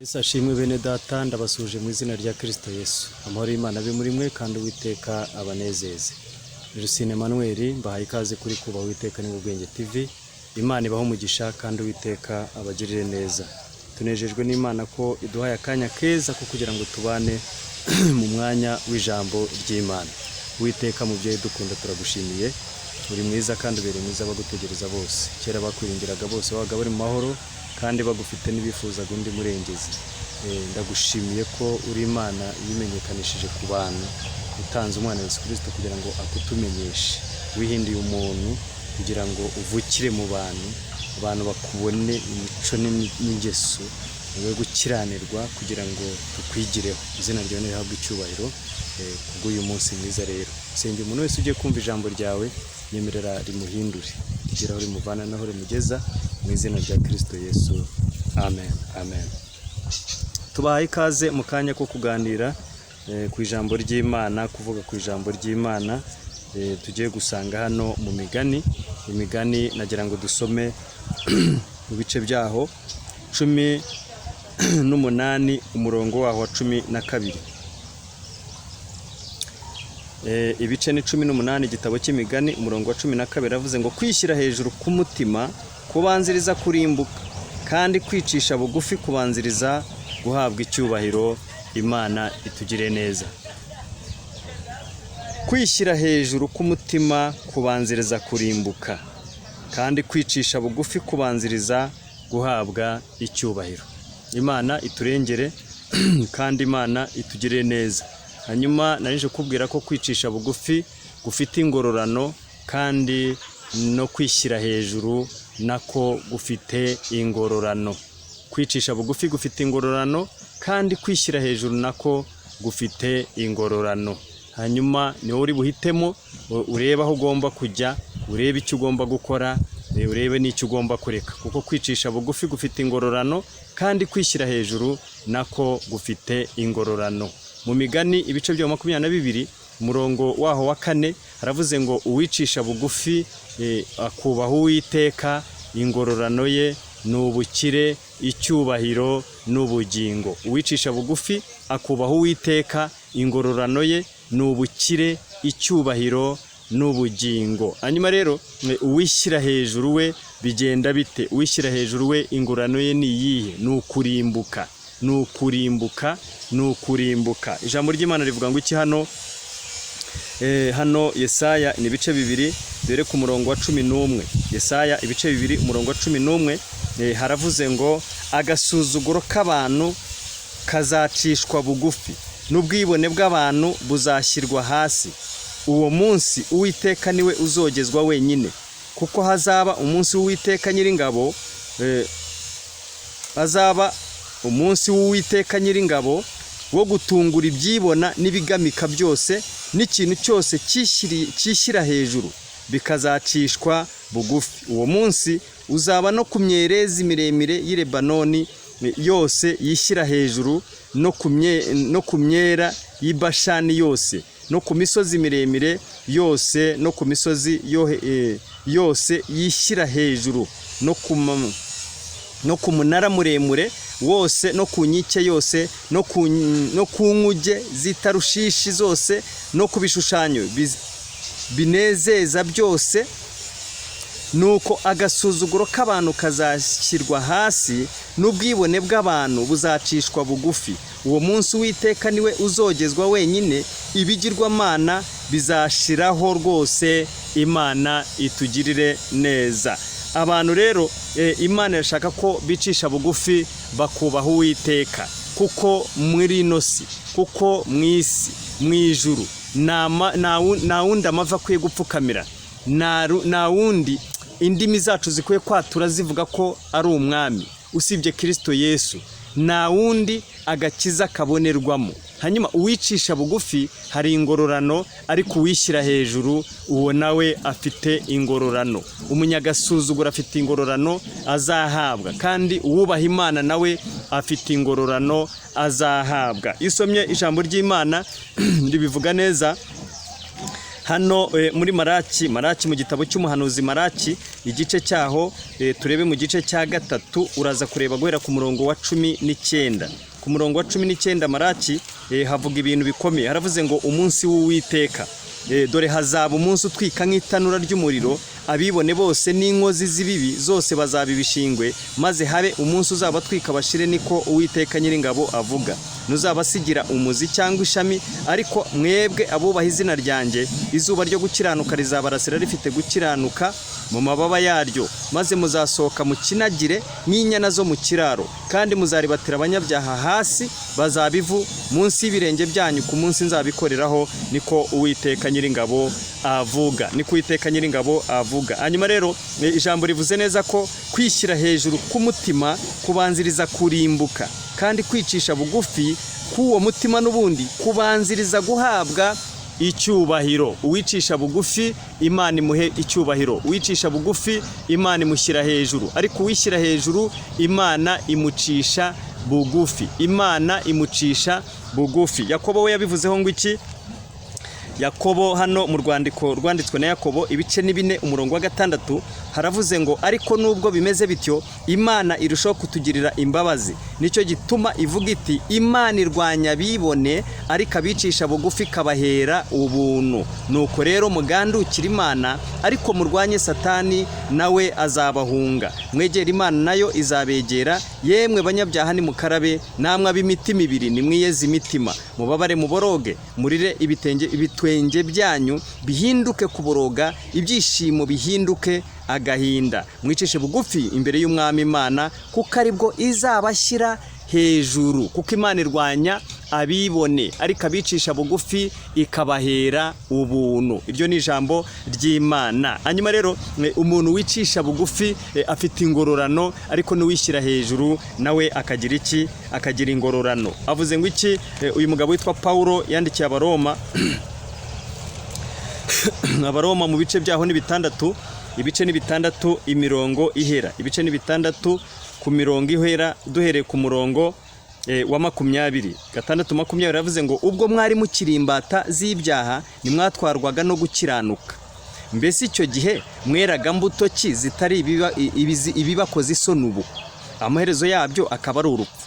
Yesu ashimwe bene data, ndabasuje mu izina rya Kristo Yesu. Amahoro y'Imana abe muri mwe kandi Uwiteka abanezeze. Rusine Emmanuel mbahaye ikaze kuri Kubaha Uwiteka ni Ubwenge TV. Imana ibaho umugisha kandi Uwiteka abagirire neza. Tunejejwe n'Imana ko iduhaye akanya keza ko kugira ngo tubane mu mwanya w'ijambo ry'Imana. Uwiteka mubyeyi dukunda turagushimiye. Uri mwiza kandi ubereye mwiza bagutegereza bose. Kera bakwiringiraga bose babaga bari mu mahoro kandi bagufite n'ibifuzaga undi murengezi. Ndagushimiye ko uri Imana yimenyekanishije ku bantu, utanze umwana Yesu Kristo kugira ngo akutumenyeshe. Wihindiye umuntu kugira ngo uvukire mu bantu, abantu bakubone imico n'ingeso, we gukiranirwa kugira ngo tukwigireho. Izina ryawe rihabwe icyubahiro kubw'uyu munsi mwiza rero. Senge umuntu wese ugiye kumva ijambo ryawe, nyemerera rimuhindure, kugira aho rimuvana naho rimugeza mu izina rya Kristo Yesu. Amen. Amen. Tubahaye ikaze mu kanya ko kuganira ku ijambo ry'Imana, kuvuga ku ijambo ry'Imana. Tugiye gusanga hano mu migani. Imigani nagira ngo dusome mu bice byaho 18 umurongo waho wa 12. Ibice ni 18 igitabo cy'imigani umurongo wa 12 avuze ngo kwishyira hejuru k'umutima kubanziriza kurimbuka kandi kwicisha bugufi kubanziriza guhabwa icyubahiro. Imana itugire neza. Kwishyira hejuru k'umutima kubanziriza kurimbuka kandi kwicisha bugufi kubanziriza guhabwa icyubahiro. Imana iturengere kandi Imana itugire neza. Hanyuma narije kubwira ko kwicisha bugufi gufite ingororano kandi no kwishyira hejuru nako gufite ingororano. Kwicisha bugufi gufite ingororano kandi kwishyira hejuru nako gufite ingororano. Hanyuma ni wowe uri buhitemo, ureba aho ugomba kujya, urebe icyo ugomba gukora, urebe n'icyo ugomba kureka, kuko kwicisha bugufi gufite ingororano kandi kwishyira hejuru nako gufite ingororano. Mu migani ibice bya 22 umurongo waho wa 4 haravuze ngo uwicisha bugufi akubaha Uwiteka, ingororano ye n'ubukire, icyubahiro n'ubugingo. Uwicisha bugufi akubaha Uwiteka, ingororano ye n'ubukire, icyubahiro n'ubugingo. Hanyuma rero uwishyira hejuru we bigenda bite? Uwishyira hejuru we ingororano ye ni iyihe? N'ukurimbuka. N'ukurimbuka. Ijambo ry'Imana rivuga ngo iki hano? Hano Yesaya ni ibice 2 dore ku murongo wa 11. Yesaya ibice 2 umurongo wa 11 haravuze ngo agasuzuguro k'abantu kazacishwa bugufi n'ubwibone bw'abantu buzashyirwa hasi. Uwo munsi Uwiteka niwe uzogezwa wenyine, kuko hazaba umunsi w'Uwiteka Nyiringabo, hazaba umunsi w'Uwiteka Nyiringabo wo gutungura ibyibona n'ibigamika byose n'ikintu cyose cyishyira hejuru bikazacishwa bugufi. Uwo munsi uzaba no ku myerezi miremire y'i Lebanoni yose yishyira hejuru, no ku myera y'i Bashani yose, no ku misozi miremire yose, no ku misozi yose yishyira hejuru, no ku munara muremure wose, no ku nkike yose, no ku nkuge z'itarushishi zose, no ku bishushanyo binezeza byose. Nuko agasuzuguro k'abantu kazashyirwa hasi n'ubwibone bw'abantu buzacishwa bugufi. Uwo munsi Uwiteka niwe uzogezwa wenyine, ibigirwamana bizashiraho rwose. Imana itugirire neza. Abantu rero Imana irashaka ko bicisha bugufi bakubaha Uwiteka, kuko muri ino si, kuko mu isi, mu ijuru nta wundi amava akwiye gupfukamira, nta wundi indimi zacu zikwiye kwatura zivuga ko ari umwami usibye Kristo Yesu. Nta wundi agakiza kabonerwamo. Hanyuma uwicisha bugufi hari ingororano, ariko uwishyira hejuru uwo nawe afite ingororano. Umunyagasuzuguro afite ingororano azahabwa, kandi uwubaha Imana nawe afite ingororano azahabwa. Isomye ijambo ry'Imana ribivuga neza. hano muri Maraki mu gitabo cy'umuhanuzi Maraki igice cyaho turebe mu gice cya 3 uraza kureba guhera ku murongo wa 19. Ku murongo wa 19 Maraki havuga ibintu bikomeye. Haravuze ngo umunsi w'Uwiteka, dore hazaba umunsi utwika nk'itanura ry'umuriro, abibone bose n'inkozi z'ibibi zose bazaba ibishingwe, maze habe umunsi uzaba twika bashire, niko Uwiteka Nyiringabo avuga. Ntuzabasigira umuzi cyangwa ishami, ariko mwebwe abubaha izina ryanjye, izuba ryo gukiranuka rizabarasira rifite gukiranuka mu mababa yaryo, maze muzasohoka mu kinagire nk'inyana zo mu kiraro, kandi muzaribatira abanyabyaha hasi, bazaba ivu munsi y'ibirenge byanyu ku munsi nzabikoreraho, niko Uwiteka Nyiringabo avuga. Niko Uwiteka Nyiringabo avuga. Hanyuma rero ijambo rivuze neza ko kwishyira hejuru k'umutima kubanziriza kurimbuka, kandi kwicisha bugufi k'uwo mutima n'ubundi kubanziriza guhabwa icyubahiro. Uwicisha bugufi Imana imuhe icyubahiro, uwicisha bugufi Imana imushyira hejuru, ariko uwishyira hejuru Imana imucisha bugufi. Imana imucisha bugufi. Yakobo we yabivuzeho ngo iki? Yakobo hano mu rwandiko rwanditswe na Yakobo ibice ni 4 umurongo wa 6 haravuze ngo ariko nubwo bimeze bityo Imana irushaho kutugirira imbabazi, nicyo gituma ivuga iti Imana irwanya bibone, ariko abicisha bugufi kabahera ubuntu. Nuko rero mugandukira Imana, ariko murwanye Satani nawe azabahunga. Mwegera Imana nayo izabegera. Yemwe banyabyaha ni mukarabe, namwe ab'imitima ibiri nimwiyeze imitima, mubabare muboroge, murire ibitwenge byanyu bihinduke kuboroga, ibyishimo bihinduke agahinda. Mwicishe bugufi imbere y'Umwami Imana, kuko aribwo izabashyira hejuru. Kuko Imana irwanya abibone, ariko abicisha bugufi ikabahera ubuntu. Iryo ni ijambo ry'Imana. Hanyuma rero umuntu wicisha bugufi afite ingororano, ariko n'uwishyira hejuru nawe akagira iki? Akagira ingororano. Avuze ngo iki? Uyu mugabo witwa Paulo yandikiye Abaroma Abaroma mu bice byaho ni 6, ibice ni 6 imirongo ihera, ibice ni 6 ku mirongo ihera, duhereye ku murongo wa 20. 6:20 yavuze ngo ubwo mwari mukirimbata z'ibyaha nimwatwarwaga no gukiranuka, mbese icyo gihe mweraga mbuto ki zitari ibibakoze isoni? Ubu amaherezo yabyo akaba ari urupfu.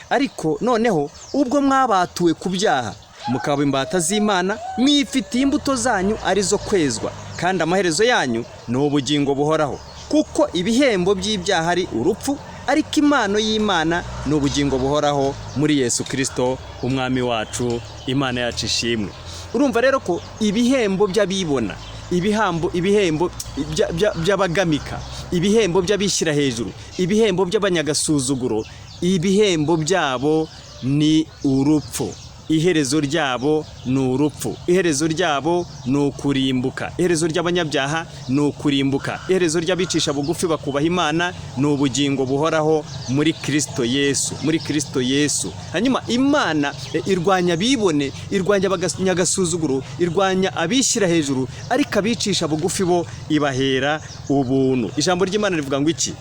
Ariko noneho ubwo mwabatuwe ku byaha mukaba imbata z'Imana, mwifitiye imbuto zanyu arizo kwezwa, kandi amaherezo yanyu ni ubugingo buhoraho. Kuko ibihembo by'ibyaha ari urupfu, ariko impano y'Imana ni ubugingo buhoraho muri Yesu Kristo umwami wacu. Imana yacu ishimwe. Urumva rero ko ibihembo by'abibona, ibihembo by'abagamika, ibihembo by'abishyira hejuru, ibihembo by'abanyagasuzuguro, ibihembo byabo ni urupfu. Iherezo ryabo ni urupfu, iherezo ryabo ni ukurimbuka, iherezo ry'abanyabyaha ni ukurimbuka, iherezo ry'abicisha bugufi bakubaha Imana ni ubugingo buhoraho muri Kristo Yesu, muri Kristo Yesu. Hanyuma Imana irwanya bibone, irwanya abanyagasuzuguro, irwanya abishyira hejuru, ariko abicisha bugufi bo ibahera ubuntu. Ijambo ry'Imana rivuga ngo iki?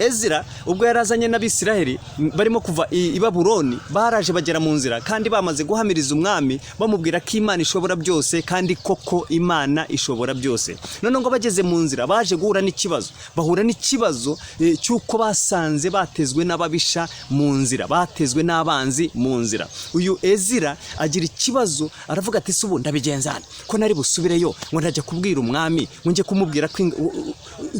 Ezira ubwo yarazanye n'Abisiraheli barimo kuva i Babuloni, baraje bagera mu nzira, kandi bamaze guhamiriza umwami bamubwira ko Imana ishobora byose, kandi koko Imana ishobora byose. None ngo bageze mu nzira baje guhura n'ikibazo, bahura n'ikibazo cy'uko basanze batezwe n'ababisha mu nzira, batezwe n'abanzi mu nzira. Uyu Ezira agira ikibazo, aravuga ati subu ndabigenzana ko nari busubireyo ngo ndajya kubwira umwami, ngo nje kumubwira ko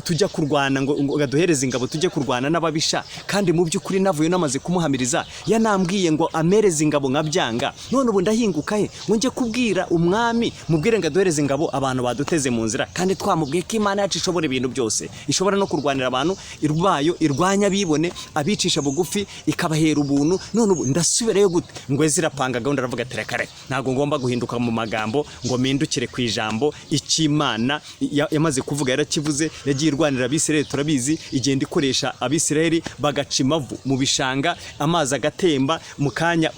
tujya kurwana, ngo gaduhereze ingabo tujye kurwana n'ababisha, kandi mu by'ukuri navuye namaze kumuhamiriza, yanambwiye ngo amereze ingabo nkabyanga. None ubu ndahinguka he ngo nje kubwira umwami mubwire ngo aduhereze ingabo abantu baduteze mu nzira, kandi twamubwiye ko Imana yacu ishobora ibintu byose, ishobora no kurwanira abantu irwayo, irwanya bibone, abicisha bugufi ikabahera ubuntu. None ubu ndasubireyo gute? Ngo Ezirapanga gahunda, aravuga ati reka ntago ngomba guhinduka mu magambo, ngo mpindukire ku ijambo icy'Imana yamaze kuvuga, yarakivuze, yagiye irwanira Abisirayeli, turabizi, igenda ikoresha gukoresha Abisiraheli bagaca imavu mu bishanga, amazi agatemba mu kanya,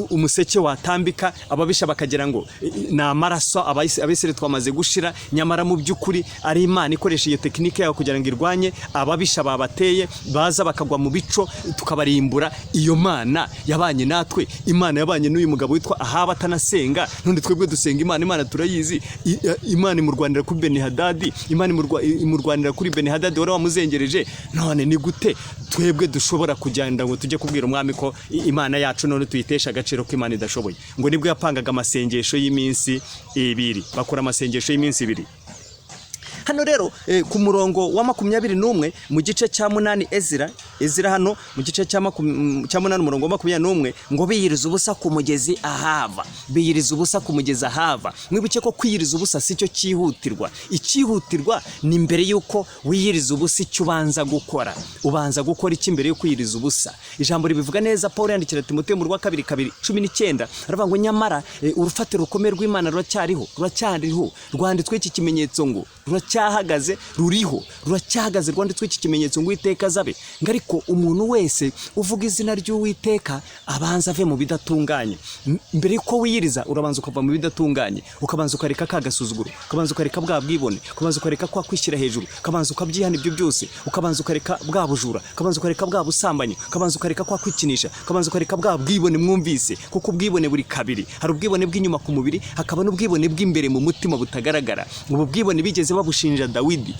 umuseke watambika, ababisha bakagira ngo ni amaraso Abisiraheli twamaze gushira, nyamara mu by'ukuri ari Imana ikoresha iyo tekinike yayo kugira ngo irwanye ababisha babateye, baza bakagwa mu bico tukabarimbura. Iyo Mana yabanye natwe, Imana yabanye n'uyu mugabo witwa Ahabu atanasenga, none twebwe dusenga Imana turayizi. Imana imurwanira kuri Benihadadi, Imana imurwanira kuri Benihadadi wari wamuzengereje. None ni gute twebwe dushobora kugenda ngo tujye kubwira umwami ko Imana yacu none tuyitesha agaciro ko Imana idashoboye? Ngo nibwo yapangaga amasengesho y'iminsi 2, bakora amasengesho y'iminsi 2. Hano rero ku murongo wa 21 mu gice cya 8 Ezira hano mu gice cya 8 umurongo wa 21 ngo biyiriza ubusa ku mugezi Ahava, biyiriza ubusa ku mugezi Ahava. Mwibuke ko kwiyiriza ubusa sicyo cyihutirwa, icyihutirwa ni mbere yuko wiyiriza ubusa icyo ubanza gukora. Ubanza gukora iki mbere yo kwiyiriza ubusa? Ijambo ribivuga neza, Paulo yandikira Timoteyo mu rwa 2:19 aravuga ngo nyamara urufatiro rukomeye rw'Imana ruracyariho, rwanditswe iki kimenyetso ngo cyahagaze, ruracyahagaze, rwanditswe iki kimenyetso ngo Uwiteka azabe. Ariko umuntu wese uvuga izina ry'Uwiteka abanza ave mu bidatunganye. Mbere yuko wiyiriza urabanza ukava mu bidatunganye, ukabanza ukareka kagasuzuguro, ukabanza ukareka bwa bwibone, ukabanza ukareka kwa kwishyira hejuru, ukabanza ukabyihana ibyo byose, ukabanza ukareka bwa bujura, ukabanza ukareka bwa busambanyi, ukabanza ukareka kwa kwikinisha, ukabanza ukareka bwa bwibone. Mwumvise kuko ubwibone buri kabiri, hari ubwibone bw'inyuma ku mubiri, hakaba n'ubwibone bw'imbere mu mutima butagaragara. Ubu bwibone bigeze babushinja Dawidi,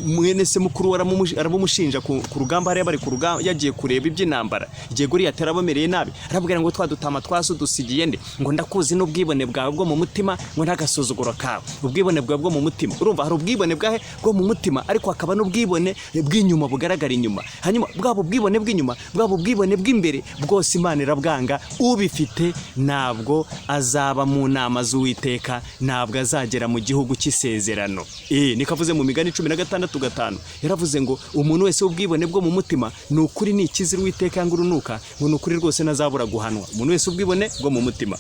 mwene se mukuru aramumushinja ku rugamba, hari bari ku rugamba yagiye kureba iby'intambara, igihe Goliyati arabamereye nabi, arabwira ngo twadutama twasudusigiye nde, ngo ndakuzi n'ubwibone bwawe bwo mu mutima, ngo ntagasuzuguro kawe. Ubwibone bwawe bwo mu mutima, urumva hari ubwibone bwawe bwo mu mutima, ariko hakaba n'ubwibone bw'inyuma bugaragara inyuma. Hanyuma bwabo bwibone bw'inyuma, bwabo bwibone bw'imbere, bwose Imana irabwanga. Ubifite ntabwo azaba mu nama z'Uwiteka, ntabwo azagera mu gihugu cy'isezerano. Nikavuze mu Migani 16:5 yaravuze ngo umuntu wese ubwibone bwo mu mutima ni ukuri ni ikizira Uwiteka yanga urunuka, ngo ni ukuri rwose nazabura guhanwa. Umuntu wese ubwibone bwo mu mutima.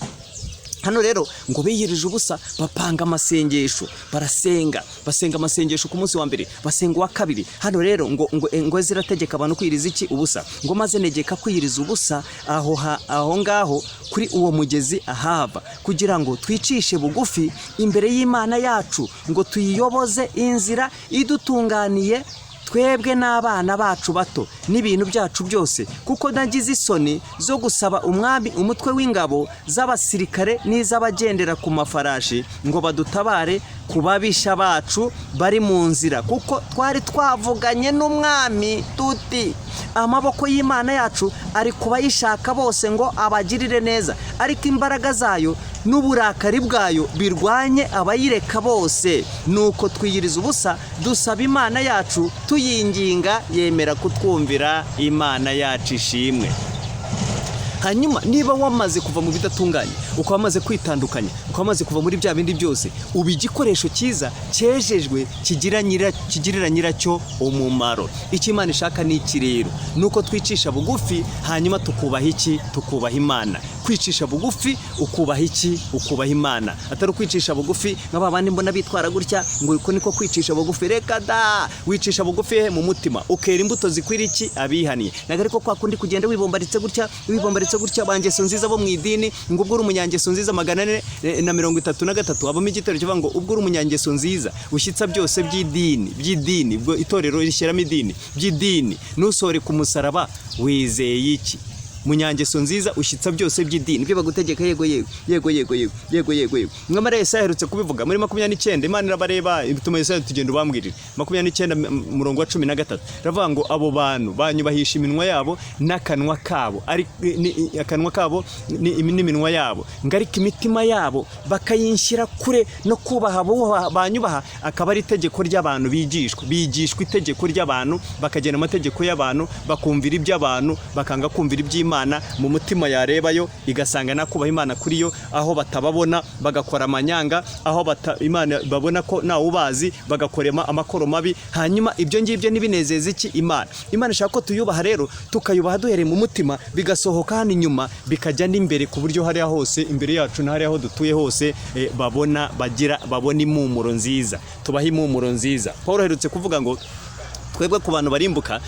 Hano rero ngo biyirije ubusa, bapanga amasengesho, basenga amasengesho ku munsi wa mbere, basenga wa kabiri. Hano rero ngo zirategeka abantu kwiriza iki ubusa, ngo maze negeka kwiriza ubusa aho ngaho kuri uwo mugezi Ahava, kugira ngo twicishe bugufi imbere y'Imana yacu, ngo tuyiyoboze inzira idutunganiye twebwe n'abana bacu bato n'ibintu byacu byose, kuko nagize isoni zo gusaba umwami umutwe w'ingabo z'abasirikare n'iz'abagendera ku mafarashi ngo badutabare ku babisha bacu bari mu nzira, kuko twari twavuganye n'umwami tuti amaboko y'Imana yacu ari kubayishaka bose ngo abagirire neza, ariko imbaraga zayo n'uburakari bwayo birwanye abayireka bose. Nuko twiyiriza ubusa dusaba Imana yacu tuyinginga, yemera kutwumvira. Imana yacu ishimwe. Hanyuma niba wamaze kuva mu bidatunganye, uko wamaze kwitandukanya, uko wamaze kuva muri bya bindi byose, uba igikoresho cyiza cyejejwe kigirira nyiracyo umumaro. Icyo Imana ishaka ni iki rero? Nuko twicisha bugufi, hanyuma tukubaha iki? Tukubaha Imana. Kwicisha bugufi ukubaha iki? Ukubaha Imana. Atari kwicisha bugufi nk'aba bandi mbona bitwara gutya ngo uko niko kwicisha bugufi. Reka da, wicisha bugufi mu mutima ukera imbuto zikwira iki? Abihaniye. Nagariko kwa kundi kugenda wibombaritse gutya bangeso nziza bo mu idini, ngo ubwo uri umunyangeso nziza 433 abamo igitero kivuga ngo ubwo uri umunyangeso nziza ushyitsa byose by'idini bwo itorero rishyiramo idini by'idini, nusore ku musaraba wizeye iki? Munyangeso nziza ushyitsa byose by'idini byo bagutegeka. Yego mwamara Yesaya aherutse kubivuga muri 29. Imana irabareba bituma Yesaya tugenda ubambwirira 29 murongo wa 13 ravuga ngo abo bantu banyubahisha iminwa yabo n'akanwa kabo, ari akanwa kabo n'iminwa yabo, ngarika imitima yabo bakayinshyira kure no kubaha banyubaha. Akaba ari itegeko ry'abantu bigishwa itegeko ry'abantu, bakagena amategeko y'abantu, bakumvira iby'abantu, bakanga kumvira iby'Imana. Mu mutima yarebayo igasanga nakubaha Imana kuri yo, aho batababona bagakora amanyanga, aho Imana babona ko nawe ubazi bagakorema amakoro mabi. Hanyuma ibyo ngibyo nibinezeza iki? Imana ishaka ko tuyubaha rero, tukayubaha duhereye mu mutima, bigasohoka hano inyuma bikajya n'imbere, ku buryo hariya hose imbere yacu na hariya aho dutuye hose babona impumuro nziza. Tubaha impumuro nziza. Paulo aherutse kuvuga ngo twebwe ku bantu barimbuka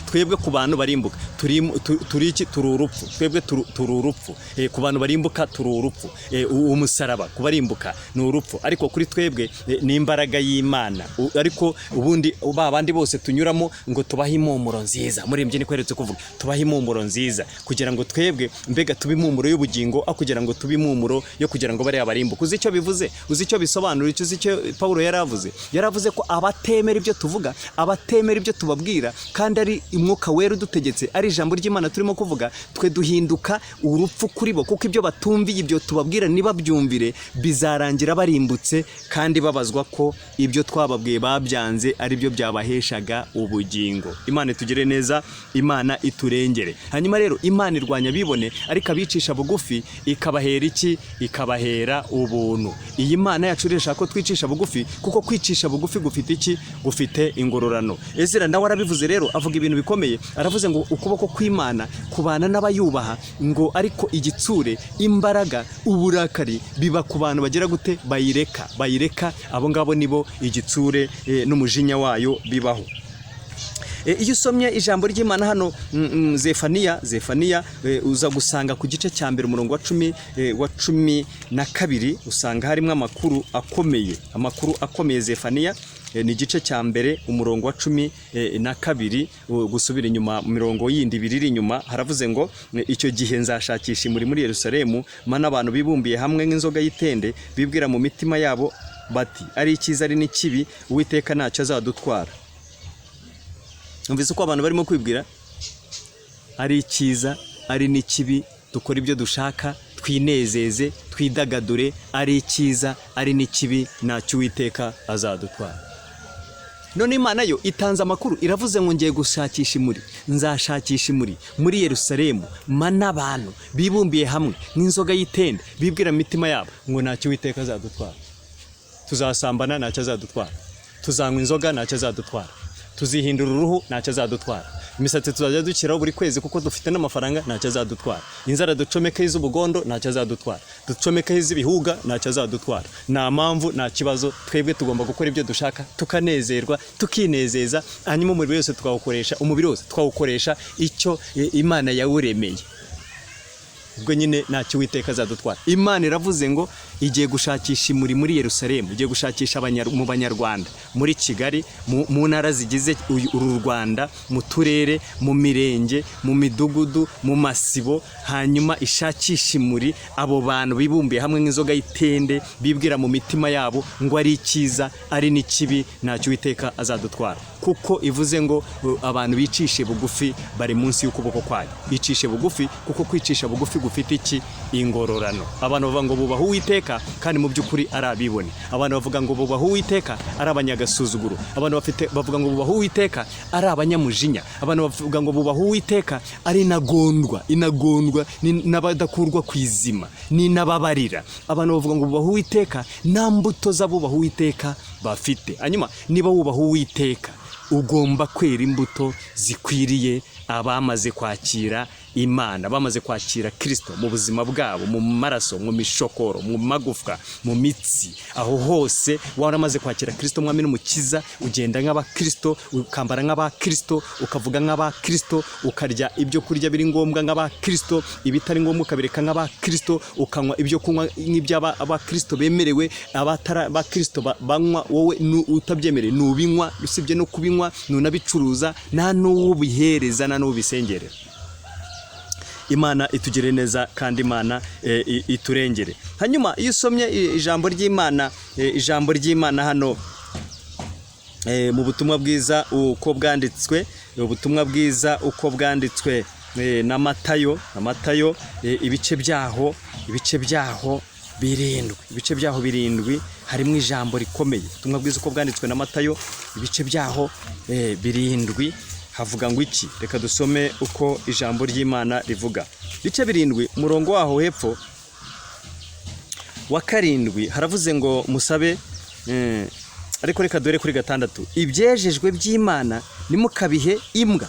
twebwe ku bantu barimbuka turi iki? Turi urupfu. Twebwe turi urupfu. Ku bantu barimbuka turi urupfu. Umusaraba ku barimbuka ni urupfu, ariko kuri twebwe ni imbaraga y'Imana. Ariko ubundi babandi bose tunyuramo ngo tubahe impumuro nziza, murembye ni kweretse kuvuga tubahe impumuro nziza kugira ngo twebwe mbega tube impumuro y'ubugingo, kugira ngo tube impumuro yo kugira ngo bariya barimbuka. Uzi icyo bivuze? Uzi icyo bisobanura? Uzi icyo Pawulo yaravuze ko abatemera ibyo tuvuga, abatemera ibyo tubabwira, kandi ari umwuka wera udutegetse, ari ijambo ry'Imana turimo kuvuga, twe duhinduka urupfu kuri bo, kuko ibyo batumviye ibyo tubabwira nibabyumvire bizarangira barimbutse kandi babazwa ko ibyo twababwiye babyanze ari byo byabaheshaga ubugingo. Imana itugire neza, Imana iturengere. Hanyuma rero Imana irwanya bibone, ariko abicisha bugufi ikabahera iki? Ikabahera ubuntu. Iyi Mana yacu irashaka ko twicisha bugufi, kuko kwicisha bugufi gufite iki? Gufite ingororano. Ezira nawe arabivuze rero, avuga ibintu bikomeye. Aravuze ngo ukuboko kw'Imana kubana n'abayubaha, ngo ariko igitsure, imbaraga, uburakari biba ku bantu bagira gute? Bayireka. Abo ngabo nibo igitsure n'umujinya wayo bibaho. Iyo usomye ijambo ry'Imana hano Zefaniya uza gusanga ku gice cya mbere umurongo wa cumi na kabiri usanga harimo amakuru akomeye. Zefaniya ni igice cya mbere umurongo wa 12 gusubira inyuma mirongo yindi biriri inyuma, haravuze ngo icyo gihe nzashakisha muri Yerusalemu mana abantu bibumbiye hamwe nk'inzoga y'itende, bibwira mu mitima yabo bati ari icyiza ari n'ikibi, Uwiteka ntacyo azadutwara. Umvise uko abantu barimo kwibwira? Ari icyiza ari n'ikibi, dukora ibyo dushaka, twinezeze, twidagadure, ari icyiza ari n'ikibi, ntacyo Uwiteka azadutwara. None Imana yo itanze amakuru, iravuze ngo ngiye gushakisha nzashakisha muri Yerusalemu mana abantu bibumbiye hamwe nk'inzoga y'itende, bibwira mu mitima yabo ngo ntacyo Uwiteka azadutwara. Tuzasambana, ntacyo azadutwara. Tuzanywa inzoga, ntacyo azadutwara. Tuzihindura uruhu, ntacyo azadutwara. Imisatsi tuzajya dukiraho buri kwezi kuko dufite n'amafaranga, ntacyo azadutwara. Inzara ducomekaho iz'ubugondo, ntacyo azadutwara. Ducomekaho iz'ibihuga, ntacyo azadutwara. Nta mpamvu, nta kibazo, twebwe tugomba gukora ibyo dushaka, tukanezerwa, tukinezeza, hanyuma umubiri wose twawukoresha icyo Imana yawuremeye. Ubwo nyine ntacyo Uwiteka azadutwara. Imana iravuze ngo igiye gushakisha muri Yerusalemu, igiye gushakisha mu Banyarwanda, muri Kigali, mu ntara zigize uru Rwanda, mu turere, mu mirenge, mu midugudu, mu masibo, hanyuma ishakisha abo bantu bibumbiye hamwe nk'inzoga y'itende, bibwira mu mitima yabo ngo ari icyiza ari n'ikibi, ntacyo Uwiteka azadutwara. Kuko ivuze ngo abantu bicishe bugufi bari munsi y'ukuboko kwayo. Bicishe bugufi, kuko kwicisha bugufi gufite iki? Ingororano. Abantu bavuga ngo bubaha Uwiteka kandi mu by'ukuri ari abibone. Abantu bavuga ngo bubaha Uwiteka ari abanyagasuzuguro. Abantu bavuga ngo bubaha Uwiteka ari abanyamujinya. Abantu bavuga ngo bubaha Uwiteka ari inagondwa n'abadakurwa kwizima, ni nababarira. Abantu bavuga ngo bubaha Uwiteka nta mbuto z'abubaha Uwiteka bafite. Hanyuma niba wubaha Uwiteka ugomba kwera imbuto zikwiriye abamaze kwakira Imana, bamaze kwakira Kristo mu buzima bwabo, mu maraso, mu mishokoro, mu magufwa, mu mitsi, aho hose waramaze kwakira Kristo mwami n'umukiza, ugenda nk'abakristo, ukambara nk'abakristo, ukavuga nk'abakristo, ukarya ibyo kurya biri ngombwa nk'abakristo, ibitari ngombwa ukabireka nk'abakristo, ukanywa ibyo kunywa nk'iby'abakristo bemerewe, abatara bakristo banywa, wowe utabyemereye nubinywa, usibye no kubinywa nunabicuruza, nta n'ubihereza nta n'ubisengerera. Imana itugire neza kandi Imana iturengere. Hanyuma iyo usomye ijambo ry'Imana hano mu butumwa bwiza uko bwanditswe na Matayo ibice byaho birindwi harimo ijambo rikomeye. Ubutumwa bwiza uko bwanditswe na Matayo ibice byaho birindwi havuga ngo iki? Reka dusome uko ijambo ry'Imana rivuga. Bice birindwi umurongo waho hepfo wa 7 haravuze ngo musabe, ariko reka dore kuri 6. Ibyejejwe by'Imana nimukabihe imbwa,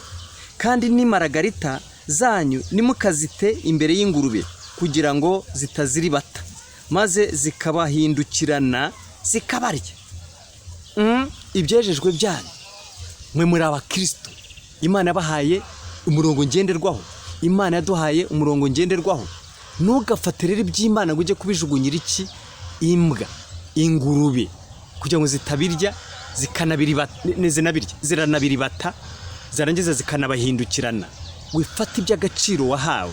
kandi n'imaragarita zanyu nimukazite imbere y'ingurube, kugira ngo zitaziribata maze zikabahindukirana zikabarya. Ibyejejwe byanyu mwe muri abakristo, Imana yabahaye umurongo ngenderwaho, Imana yaduhaye umurongo ngenderwaho. Ntugafate rero iby'Imana ngo ujye kubijugunyira iki imbwa, ingurube, kugira ngo zitabirya ziranabiribata zarangiza zikanabahindukirana. Wifata iby'agaciro wahawe,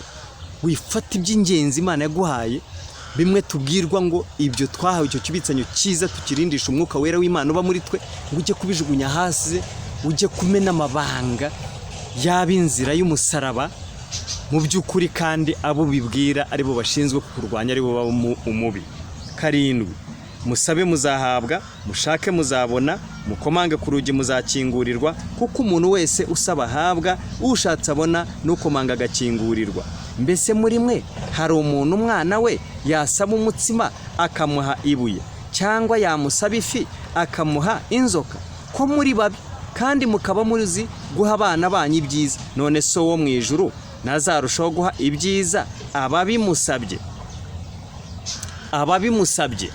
wifata iby'ingenzi Imana yaguhaye, bimwe tubwirwa ngo ibyo twahawe, icyo kibitsanyo cyiza tukirindisha umwuka wera w'Imana uba muri twe, ngo ujye kubijugunya hasi, ujye kumena amabanga y'ab'inzira y'umusaraba mu by'ukuri, kandi abo bibwira ari bo bashinzwe kukurwanya, ari bo baba umubi. 7, musabe muzahabwa, mushake muzabona, mukomange ku rugi muzakingurirwa, kuko umuntu wese usaba ahabwa, ushatse abona, n'ukomanga agakingurirwa. Mbese muri mwe hari umuntu umwana we yasaba umutsima akamuha ibuye, cyangwa yamusaba ifi akamuha inzoka? Ko muri babi kandi mukaba muzi guha abana banyu ibyiza, none so wo mu ijuru nazarushaho guha ibyiza ababimusabye,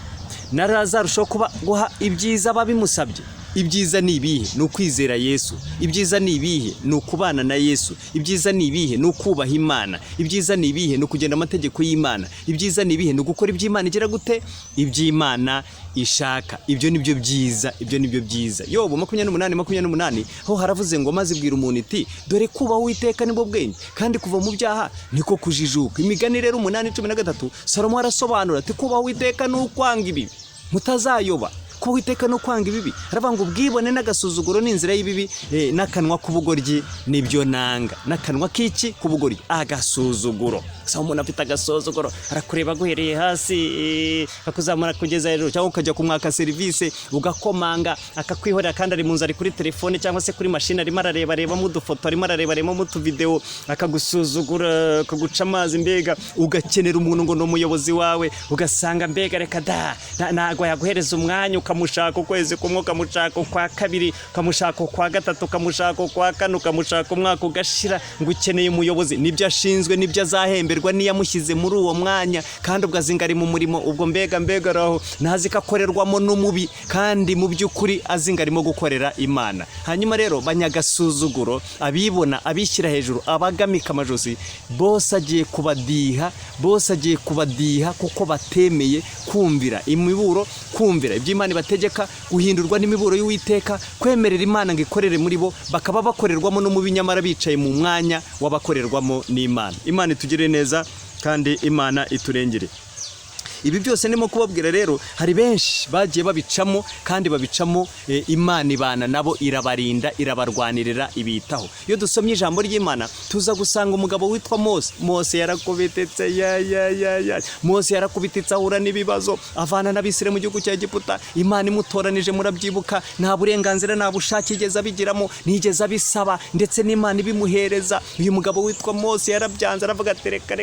narazarushaho guha ibyiza ababimusabye. Ibyiza ni ibihe? Ni ukwizera Yesu. Ibyiza ni ibihe? Ni ukubana na Yesu. Ibyiza ni ibihe? Ni ukubaha Imana. Ibyiza ni ibihe? Ni ukugenda amategeko y'Imana. Ibyiza ni ibihe? Ni ugukora iby'Imana igira gute? Iby'Imana ishaka. Ibyo nibyo byiza, ibyo nibyo byiza. Yobu 28:28 ho haravuze ngo maze bwira umuntu iti dore kubaho Uwiteka nibwo bwenge, kandi kuva mu byaha niko kujijuka. Imigani rero 8:13 Salomo arasobanura ati kubaho Uwiteka ni ukwanga ibibi mutazayoba. Ko Uwiteka no kwanga ibibi, aravuga ngo ubwibone n'agasuzuguro n'inzira y'ibibi, n'akanwa k'ubugoryi nibyo nanga. N'akanwa k'iki? K'ubugoryi, agasuzuguro. Sasa umuntu afite agasuzuguro arakureba guhereye hasi akuzamura kugeza hejuru, cyangwa ukajya kumwaka service ugakomanga akakwihorera, kandi ari munzu ari kuri telefone cyangwa se kuri machine arimo arareba mu dufoto, arimo arareba mu tuvideo, akagusuzugura, akaguca amazi, mbega ugakenera umuntu ngo no muyobozi wawe, ugasanga mbega reka da ntago yaguhereza umwanya, ukamushaka ukwezi kumwe, ukamushaka kwa kabiri, ukamushaka kwa gatatu, ukamushaka kwa kane, ukamushaka umwaka ugashira, ngo ukeneye umuyobozi, nibyo ashinzwe, nibyo azahemberwa niyamushyize muri uwo mwanya, kandi ubwo azingari mu murimo, ubwo mbega raho nazi kakorerwamo n'umubi, kandi mu by'ukuri azingarimo gukorera Imana. Hanyuma rero banyagasuzuguro, abibona, abishyira hejuru, abagamika amajosi, bose agiye kubadiha kuko batemeye kumvira imiburo, kumvira iby'Imana bategeka, guhindurwa n'imiburo y'Uwiteka, kwemerera Imana ngo ikorere muri bo, bakaba bakorerwamo no mu binyamara bicaye mu mwanya w'abakorerwamo n'Imana. Imana itugire neza kandi Imana iturengere. Ibi byose ndimo kubabwira rero, hari benshi bagiye babicamo, kandi babicamo Imana ibana nabo, irabarinda, irabarwanirira, ibitaho. Iyo dusomye ijambo ry'Imana tuza gusanga umugabo witwa Mose yarakubititse Mose yarakubititse, ahura n'ibibazo, avana n'Abisirayeli mu gihugu cya Egiputa. Imana imutoranije, murabyibuka, nta burenganzira nta bushake igeze abigiramo, nigeze abisaba, ndetse n'Imana ibimuhereza. Uyu mugabo witwa Mose yarabyanze, aravuga ati reka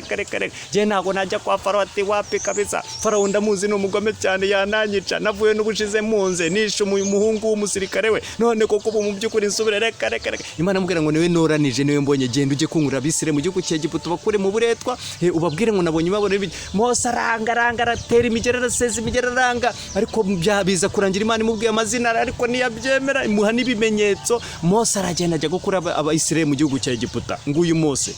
je ntago najya kwa Farawo, ati wapi kabisa, Farawo ndamuzi ni umugome cyane, yananyica, navuye n'ubushize munze, nishe umuhungu w'umusirikare we, none koko ubu mu by'ukuri nsubire, reka. Imana amubwira ngo niwe noranije, niwe mbonye, genda ujye kungura Abisirayeli mu gihugu cya Egiputa, bakure mu buretwa, ubabwire ngo nabonye babone. Mose aranga aratera imigerera, aseza imigereranga, ariko byabiza kurangira Imana imubwiye amazina, ariko niyabyemera, imuha n'ibimenyetso. Mose aragenda ajya gukura Abisirayeli mu gihugu cya Egiputa. Nguyu Mose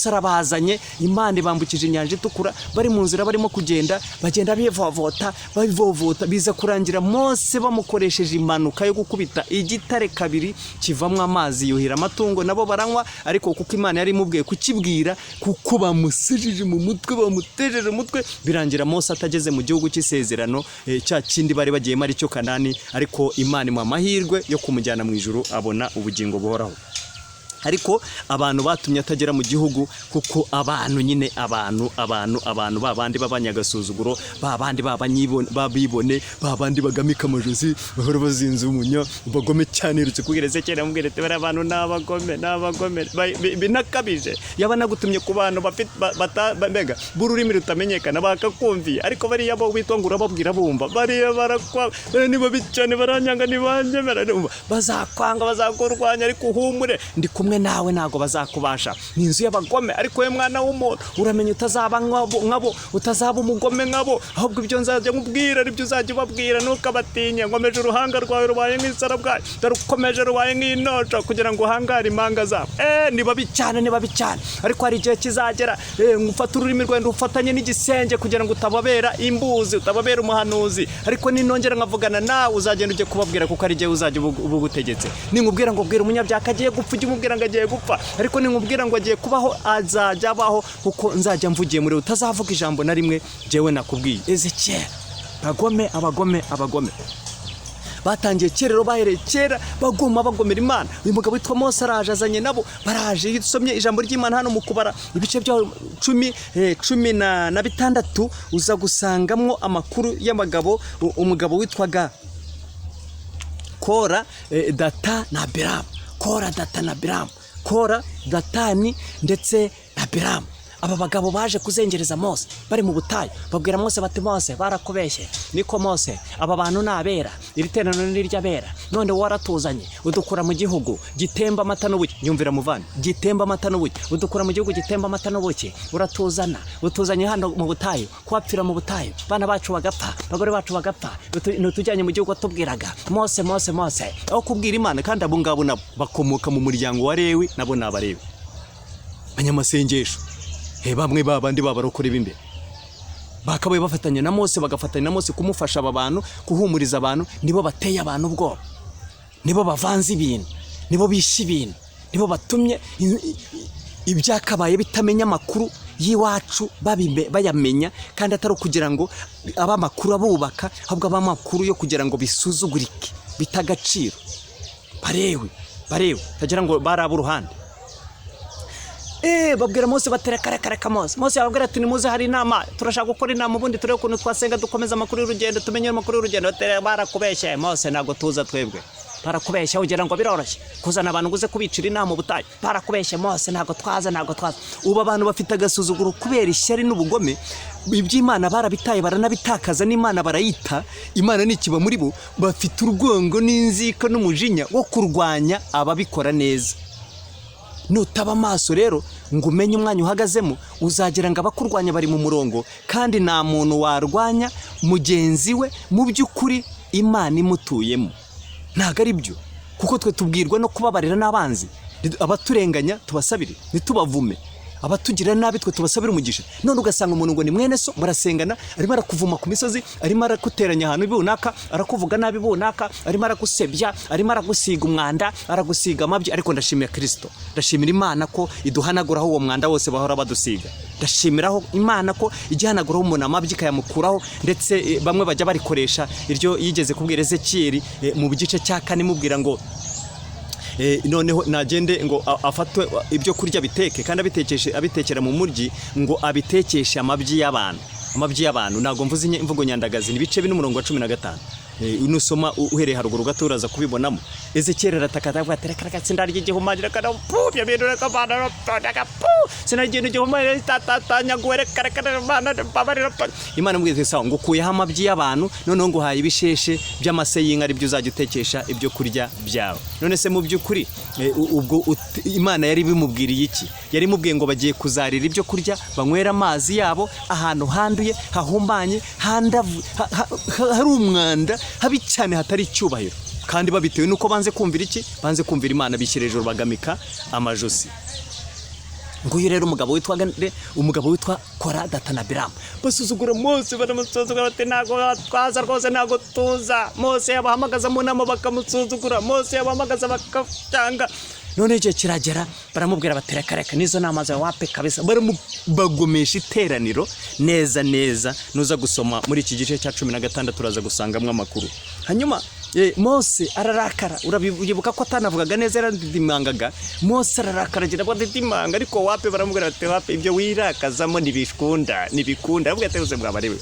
arabazanye, Imana ibambukije inyanja itukura, bari mu nzira barimo kugenda, bagenda bivovota, biza kurangira Mose bamukoresheje impanuka yo gukubita igitare kabiri, kivamwe amazi yuhira amatungo, nabo baranywa, ariko kuko Imana yari imubwiye kukibwira, kuko bamusijije mu mutwe, bamutejeje umutwe, birangira Mose atageze mu gihugu cy'isezerano, cya kindi bari bagiyemo ari cyo Kanani, ariko Imana imuha amahirwe yo kumujyana mu ijuru, abona ubugingo buhoraho. Ariko abantu batumye atagera mu gihugu, kuko abantu nyine abantu babandi babanyagasuzuguro, babandi babibone, babandi bagamika amajosi, bahora bazinze umunya, bagome cyane, irutse kugereze cyane, amubwira ati bari abantu n'abagome binakabije. Yaba nagutumye ku bantu mbega bururimi rutamenyekana, bakakumviye, ariko bariya bo witwa ngo urababwira bumva, bariya barakwa, niba bicane baranyanga, nibanyemera, bazakwanga, bazakurwanya, ariko uhumure, ndi kumwe hamwe nawe ntago bazakubasha, ni inzu y'abagome. Ariko we mwana w'umuntu uramenya utazaba nkabo, utazaba umugome nkabo, ahubwo ibyo nzajya nkubwira aribyo uzajya ubabwira, ntukabatinya. Ngomeje uruhanga rwawe rubaye nk'isarabwayi, ndarukomeje rubaye nk'intoco, kugira ngo uhangare impanga zabo. Ni babi cyane, ni babi cyane. Ariko hari igihe kizagera ufata ururimi rwawe ufatanye n'igisenge, kugira ngo utababera imbuzi, utababera umuhanuzi. Ariko ninongera nkavugana nawe uzagenda ujye kubabwira, kuko ari igihe uzajya ubugutegetse. Ninkubwira ngo bwira umunyabyaha agiye gupfa, ujye umubwira ngo agiye gupfa. Ariko ninkubwira ngo agiye kubaho, azajya abaho, kuko nzajya mvugiye muri utazavuga ijambo na rimwe jewe nakubwiye. Ezekiel, abagome batangiye kera rero, bahereye kera bagomera Imana. Uyu mugabo witwa Mose araje, azanye nabo, baraje. Iyo dusomye ijambo ry'Imana hano mu kubara ibice bya 16 uza gusangamwo amakuru y'abagabo, umugabo witwaga Kora, Data na Abiramu. Kora, Datani ndetse na Abiramu. Aba bagabo baje kuzengereza Mose bari mu butayu, babwira Mose bati, Mose barakubeshye, niko Mose, aba bantu nabera, iri teraniro ni ry'abera, none waratuzanye udukura mu gihugu gitemba amata n'ubuki. Nyumvira muvana, gitemba amata n'ubuki, udukura mu gihugu gitemba amata n'ubuki, uratuzana, utuzanye hano mu butayu, kwapfira mu butayu, bana bacu bagapfa, bagore bacu bagapfa, nutujyanye mu gihugu watubwiraga. Mose, aho kubwira Imana. Kandi abo ngabo nabo bakomoka mu muryango wa Lewi, nabo ni Abalewi, abanyamasengesho. Bamwe babandi babarokore b'imbere bakabaye bafatanya na Mose, bagafatanya na Mose kumufasha aba bantu, kuhumuriza abantu. Nibo bateye abantu ubwoba, nibo bavanze ibintu, nibo bishe ibintu, nibo batumye ibyakabaye bitamenya amakuru y'iwacu bayamenya, kandi atari kugira ngo aba amakuru abubaka, ahubwo aba amakuru yo kugira ngo bisuzugurike, bitagaciro. Barewe tagira ngo baraba uruhande. Babwira Mose batereka Mose ababwira ati, nimuze hari inama, turashaka gukora inama, ubundi turebe ukuntu twasenga dukomeza amakuru y'urugendo, tumenye amakuru y'urugendo. Barakubeshye Mose, ntago tuza twebwe, barakubeshya ugira ngo biroroshye kuzana abantu guze kubicira inama mu butayu. Barakubeshye Mose, ntago twaza. Ubu abantu bafite agasuzuguro kubera ishyari n'ubugome, iby'Imana barabitaye, baranabitakaza, n'Imana barayita. Imana nikiba muri bo, bafite urwango n'inzika n'umujinya wo kurwanya ababikora neza. Nutaba amaso rero ngo umenye umwanya uhagazemo, uzagera ngo abakurwanya bari mu murongo, kandi nta muntu warwanya mugenzi we mu by'ukuri Imana imutuyemo. Ntago ari byo, kuko twe tubwirwa no kubabarira n'abanzi, abaturenganya tubasabire, ntitubavume, abatugira nabi twe tubasabira umugisha. None ugasanga umuntu ngo ni mwene so, barasengana, arimo arakuvuma ku misozi, arimo arakuteranya ahantu ibunaka, arakuvuga nabi ibunaka, arimo aragusebya, arimo aragusiga umwanda, aragusiga amabyi. Ariko ndashimira Kristo, ndashimira Imana ko iduhanaguraho uwo mwanda wose bahora badusiga. Ndashimiraho Imana ko igihanaguraho umuntu amabyi ikayamukuraho, ndetse bamwe bajya barikoresha iryo yigeze kubwira Ezekiel mu gice cya 4, mubwira ngo noneho nagende ngo afatwe ibyo kurya biteke, kandi abitekera mu muryi, ngo abitekesha amabyi y'abantu. Ntago mvuze imvugo nyandagazi, ni ibice 15. Unusoma uhereye haruguru gato uraza kubibonamo. Ezekiel arataka avuga sindarya igihumanya kana pupya bintu kabana sinarya igihumanya tatanya guherekara bana babarira. Imana mubwiye sawa ngo kuyeho amabyi y'abantu, noneho ngo haye ibisheshe by'amase y'inka ari byo uzajya utekesha ibyo kurya byawe. None se mu by'ukuri ubwo Imana yari bimubwiriye iki? Yari mubwiye ngo bagiye kuzarira ibyo kurya, banywera amazi yabo ahantu handuye, hahumbanye, hari umwanda, habi cyane, hatari icyubahiro. Kandi babitewe nuko banze kumvira iki? Banze kumvira Imana, bishyira hejuru bagamika amajosi. Nguyu rero umugabo witwa Kora, Data na Abiramu basuzugura Mose, baramusuzugura bati ntago twaza rwose, ntago tuza. Mose yabahamagaza mu nama bakamusuzugura, Mose yabahamagaza bakacanga. None igihe kiragera baramubwira batereka nizo nama zawe wape kabisa, baramubagomesha iteraniro neza. Nuza gusoma muri iki gice cya 16 turaza gusangamwe amakuru. Hanyuma Mose ararakara, urabibuka ko atanavugaga neza, yaradidimangaga. Mose ararakara agira badidimanga, ariko wape baramubwira bati wape ibyo wirakazamo nibikunda. Avuga ati uze bwabarewe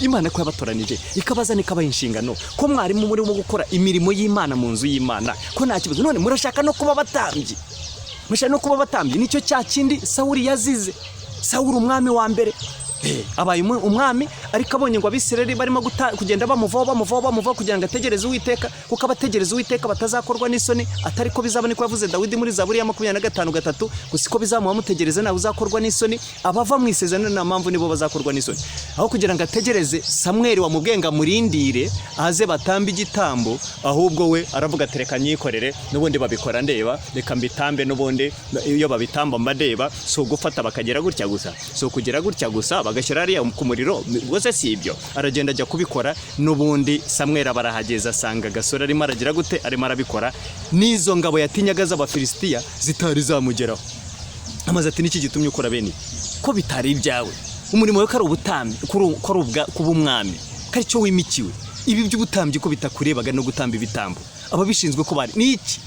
Imana ko yabatoranije ikabazana ikabaha inshingano, ko mwarimu muri mu gukora imirimo y'Imana mu nzu y'Imana, ko nta kibazo. None murashaka no kuba batambyi, nicyo cya kindi Sawuli yazize. Sawuli umwami wa mbere abaye umwami ariko abonye ngo Abisirayeli barimo kugenda bamuvaho kugira ngo ategereze Uwiteka, kuko abategereza Uwiteka batazakorwa n'isoni, atari ko bizaba niko yavuze Dawidi muri Zaburi ya 25:3, gusa ko bizamuha mutegereze nawe uzakorwa n'isoni, abava mu isezerano nta mpamvu nibo bazakorwa n'isoni. Aho kugira ngo ategereze Samweli wamubwenga murindire aze batamba igitambo, ahubwo we aravuga ati reka nyikorere n'ubundi babikora ndeba, reka mbitambe n'ubundi iyo babitamba mbadeba, so gufata bakagera gutya gusa, so kugera gutya gusa bagashyira ariya ku muriro rwose si ibyo. Aragenda ajya kubikora n'ubundi Samweli barahageza asanga gasore arimo aragira gute, arimo arabikora, n'izo ngabo yatinyaga z'Abafilisitiya zitari zamugeraho. Amaze ati niki gitumye ukora bene ko bitari ibyawe, umurimo we kari ubutambyi, kuba umwami kari cyo wimikiwe, ibi by'ubutambyi ko bitakurebaga no gutamba ibitambo ababishinzwe ko bari niki.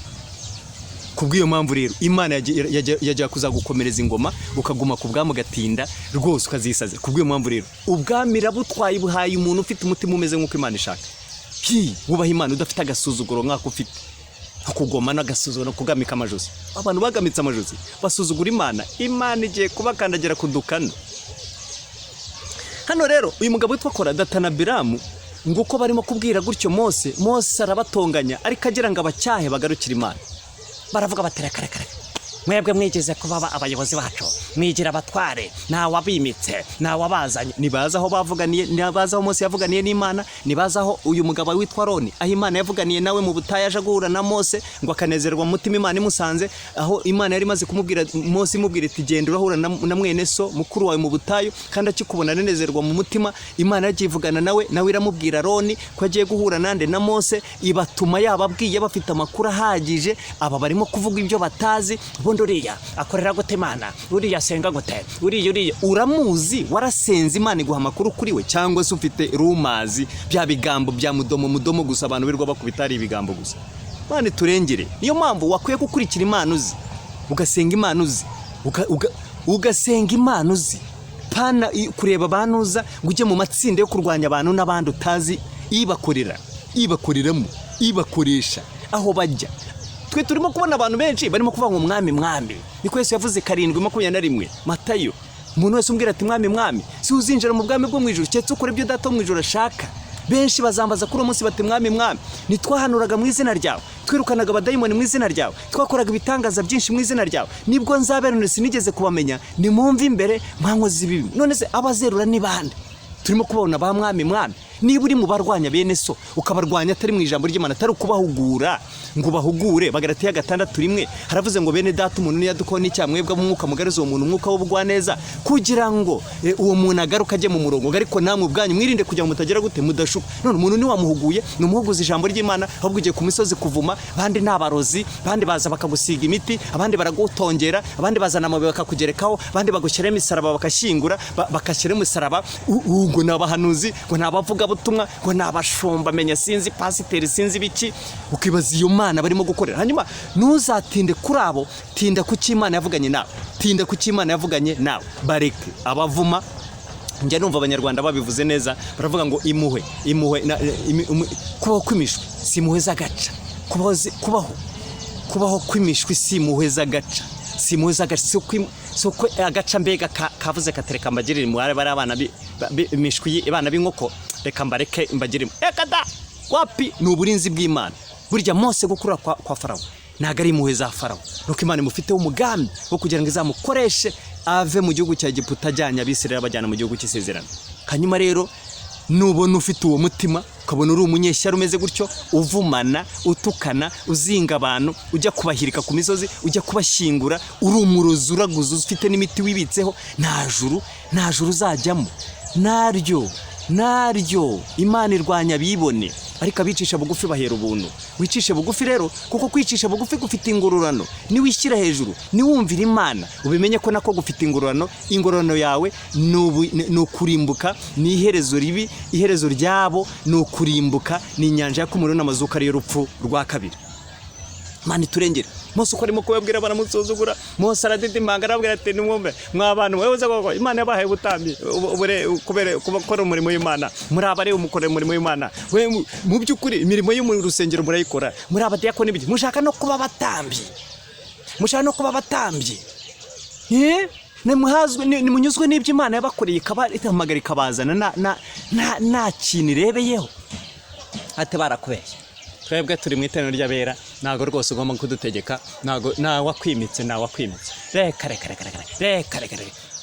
Kubw'iyo mpamvu rero Imana yajya kuzagukomereza ingoma ukaguma ku bwami ugatinda rwose ukazisaza. Kubw'iyo mpamvu rero ubwami rabutwaye buhaye umuntu ufite umutima umeze nk'uko Imana ishaka. Wubaha Imana udafite agasuzuguro nk'ako ufite, kugoma n'agasuzuguro no kugamika amajosi. Abantu bagamitse amajosi basuzugura Imana, Imana igiye kubakandagira ku dukano. Hano rero uyu mugabo witwa Kora, Datani na Biramu, nguko barimo kubwira gutyo Mose arabatonganya, ariko agira ngo abacyahe bagarukira Imana. Baravuga bati reka mwebwe mwigeze kuba abayobozi bacu, mwigira abatware, ntawe abimitse, ntawe abazanye. Nibaza aho bavuganiye, nibaza aho Mose yavuganiye n'Imana, nibaza aho uyu mugabo witwa Aroni aho Imana yavuganiye nawe mu butayu aje guhura na Mose ngo akanezerwa mu mutima Imana imusanze, aho Imana yari imaze kumubwira Mose imubwira iti genda urahura na mwene so mukuru wawe mu butayu, kandi akikubona anezerwa mu mutima. Imana yagiye ivugana nawe iramubwira Aroni ko agiye guhura nande na Mose, ibatuma yababwiye bafite amakuru ahagije. Aba barimo kuvuga ibyo batazi. Uriya akorera gute Imana, uriya asenga gute, uriya uramuzi, warasenze Imana iguha amakuru kuri we, cyangwa se ufite rumazi bya bigambo bya mudomo gusa abantu birwa bakubita ari ibigambo gusa. Imana turengere. Niyo mpamvu wakwiye gukurikira Imana uzi, ugasenga Imana uzi, ugasenga Imana uzi, pana kureba abantu uza gujye mu matsinda yo kurwanya abantu n'abandi utazi, ibakoreramo, ibakoresha aho bajya. Twe turimo kubona abantu benshi barimo kuvuga ngo mwami. Niko Yesu yavuze 7:21 Matayo. Umuntu wese umbwira ati mwami, si uzinjira mu bwami bwo mu ijuru cyetse ukora ibyo data mu ijuru ashaka. Benshi bazambaza kuri umunsi bati mwami, nitwahanuraga mu izina ryawe, twirukanaga abadayimoni mu izina ryawe, twakoraga ibitangaza byinshi mu izina ryawe, nibwo nzaberane sinigeze kubamenya, nimumve imbere mwankoze ibibi. None se abazerura ni bande? Turimo kubona ba mwami. Niba uri mu barwanya bene so ukabarwanya atari mu ijambo ry'Imana, atari kubahugura ngo bahugure. Bagalatiya 6:1 haravuze ngo bene data umuntu niyadukona icya mwebwe mu mwuka mugarizo umuntu umwuka w'ubugwa neza, kugira ngo uwo muntu agaruka ajye mu murongo. Ariko namwe ubwanyu mwirinde kugira ngo mutagera gute mudashuka. None umuntu ni wamuhuguye, ni umuhuguza ijambo ry'Imana, ahubwo ugiye ku misozi kuvuma, bandi nabarozi, bandi baza bakagusiga imiti, abandi baragutongera, abandi bazana amabuye bakakugerekaho, bandi bagushyira imisaraba bakashyingura, bakashyira imisaraba. Ngo nabahanuzi, ngo nabavuga butumwa, ngo nabashomba menya sinzi pasiteri sinzi biki. Ukibaza iyo Mana barimo gukorera. Hanyuma ntuzatinde kuri abo, tinda ku cy'Imana yavuganye nawe, tinda ku cy'Imana yavuganye nawe. Bareke abavuma. Njya numva abanyarwanda babivuze neza, baravuga ngo impuhwe kubaho kwimishwe si impuhwe z'agaca, kubaho kwimishwe si impuhwe z'agaca, si impuhwe z'agaca, so agaca mbega kavuze katereka mbagirire mu bari abana bimishwe abana b'inkoko, reka mbareke mbagirire. Reka da wapi ni uburinzi bw'Imana. Burya Mose gukura kwa Farawo ntago ari impuhwe za Farawo, nuko Imana imufiteho umugambi wo kugira ngo izamukoreshe ave mu gihugu cya Egiputa ajyanye Abisirayeli abajyana mu gihugu cy'isezerano. Hanyuma rero nubona ufite uwo mutima, ukabona uri umunyeshyari umeze gutyo, uvumana, utukana, uzinga abantu, ujya kubahirika ku misozi, ujya kubashyingura, uri umurozi uraguza, ufite n'imiti wibitseho, nta juru uzajyamo. Naryo Imana irwanya bibone, ariko abicisha bugufi bahera ubuntu. Wicishe bugufi rero, kuko kwicisha bugufi gufite ingororano. Niwishyira hejuru, niwumvira Imana, ubimenye ko nako gufite ingororano. Ingororano yawe ni ukurimbuka, ni iherezo ribi, iherezo ryabo ni ukurimbuka, ni inyanja y'umuriro n'amazuka ariyo rupfu rwa kabiri. Imana iturengere. Mose uko arimo kubabwira baramusuzugura, Mose aradidimanga arabwira ati nimwumve mw'abantu wewe uza koko Imana yabahaye ubutambi kubakora umurimo w'Imana, muri abari umukore umurimo w'Imana. We mu by'ukuri imirimo yo mu rusengero murayikora, muri abadiyakoni biki mushaka no kuba abatambyi, nimunyuzwe n'ibyo Imana yabakoreye ikabahamagara ikabazana nta kintu irebeyeho. Ati barakubeshya. Twebwe turi mu iteraniro ry'abera, ntago rwose ugomba kudutegeka, nawakwimitse. Reka.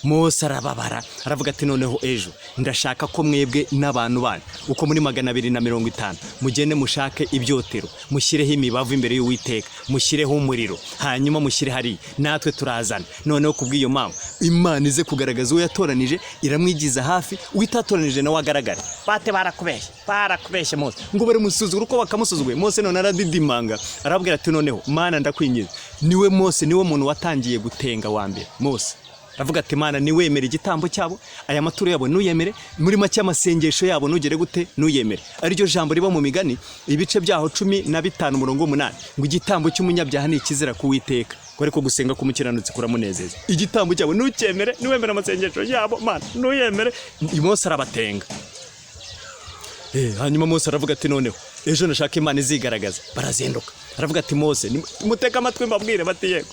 Mose arababara aravuga ati noneho ejo ndashaka ko mwebwe n'abantu banyu uko muri 250 mugende mushake ibyotero, mushyireho imibavu imbere y'Uwiteka, mushyireho umuriro, hanyuma mushyire hari natwe turazana. Noneho kubw'iyo mpamvu Imana ize kugaragaza uwo yatoranije, iramwigiza hafi, uitatoranije nawe agaragara. Bate barakubeshya Mose ngo bari musuzugura uko bakamusuzuguye. Mose none aradidimanga arabwira ati noneho Mana ndakwingiza, niwe Mose niwe muntu watangiye gutenga wa mbere. Mose avuga ati Mana niwemere igitambo cyabo, aya maturo yabo nuyemere, muri make amasengesho yabo nugere gute nuyemere. Ariryo jambo riba mu Migani ibice byaho 15:8 ngo igitambo cy'umunyabyaha ni ikizira kuwiteka, ariko gusenga k'umukiranutsi kuramunezeza. Igitambo cyabo nucyemere, niwemere amasengesho yabo Mana nuyemere. Mose arabatenga. Hanyuma Mose aravuga ati noneho ejo nashaka Imana izigaragaza. Barazenduka aravuga ati Mose muteka amatwi mbabwire bati yego.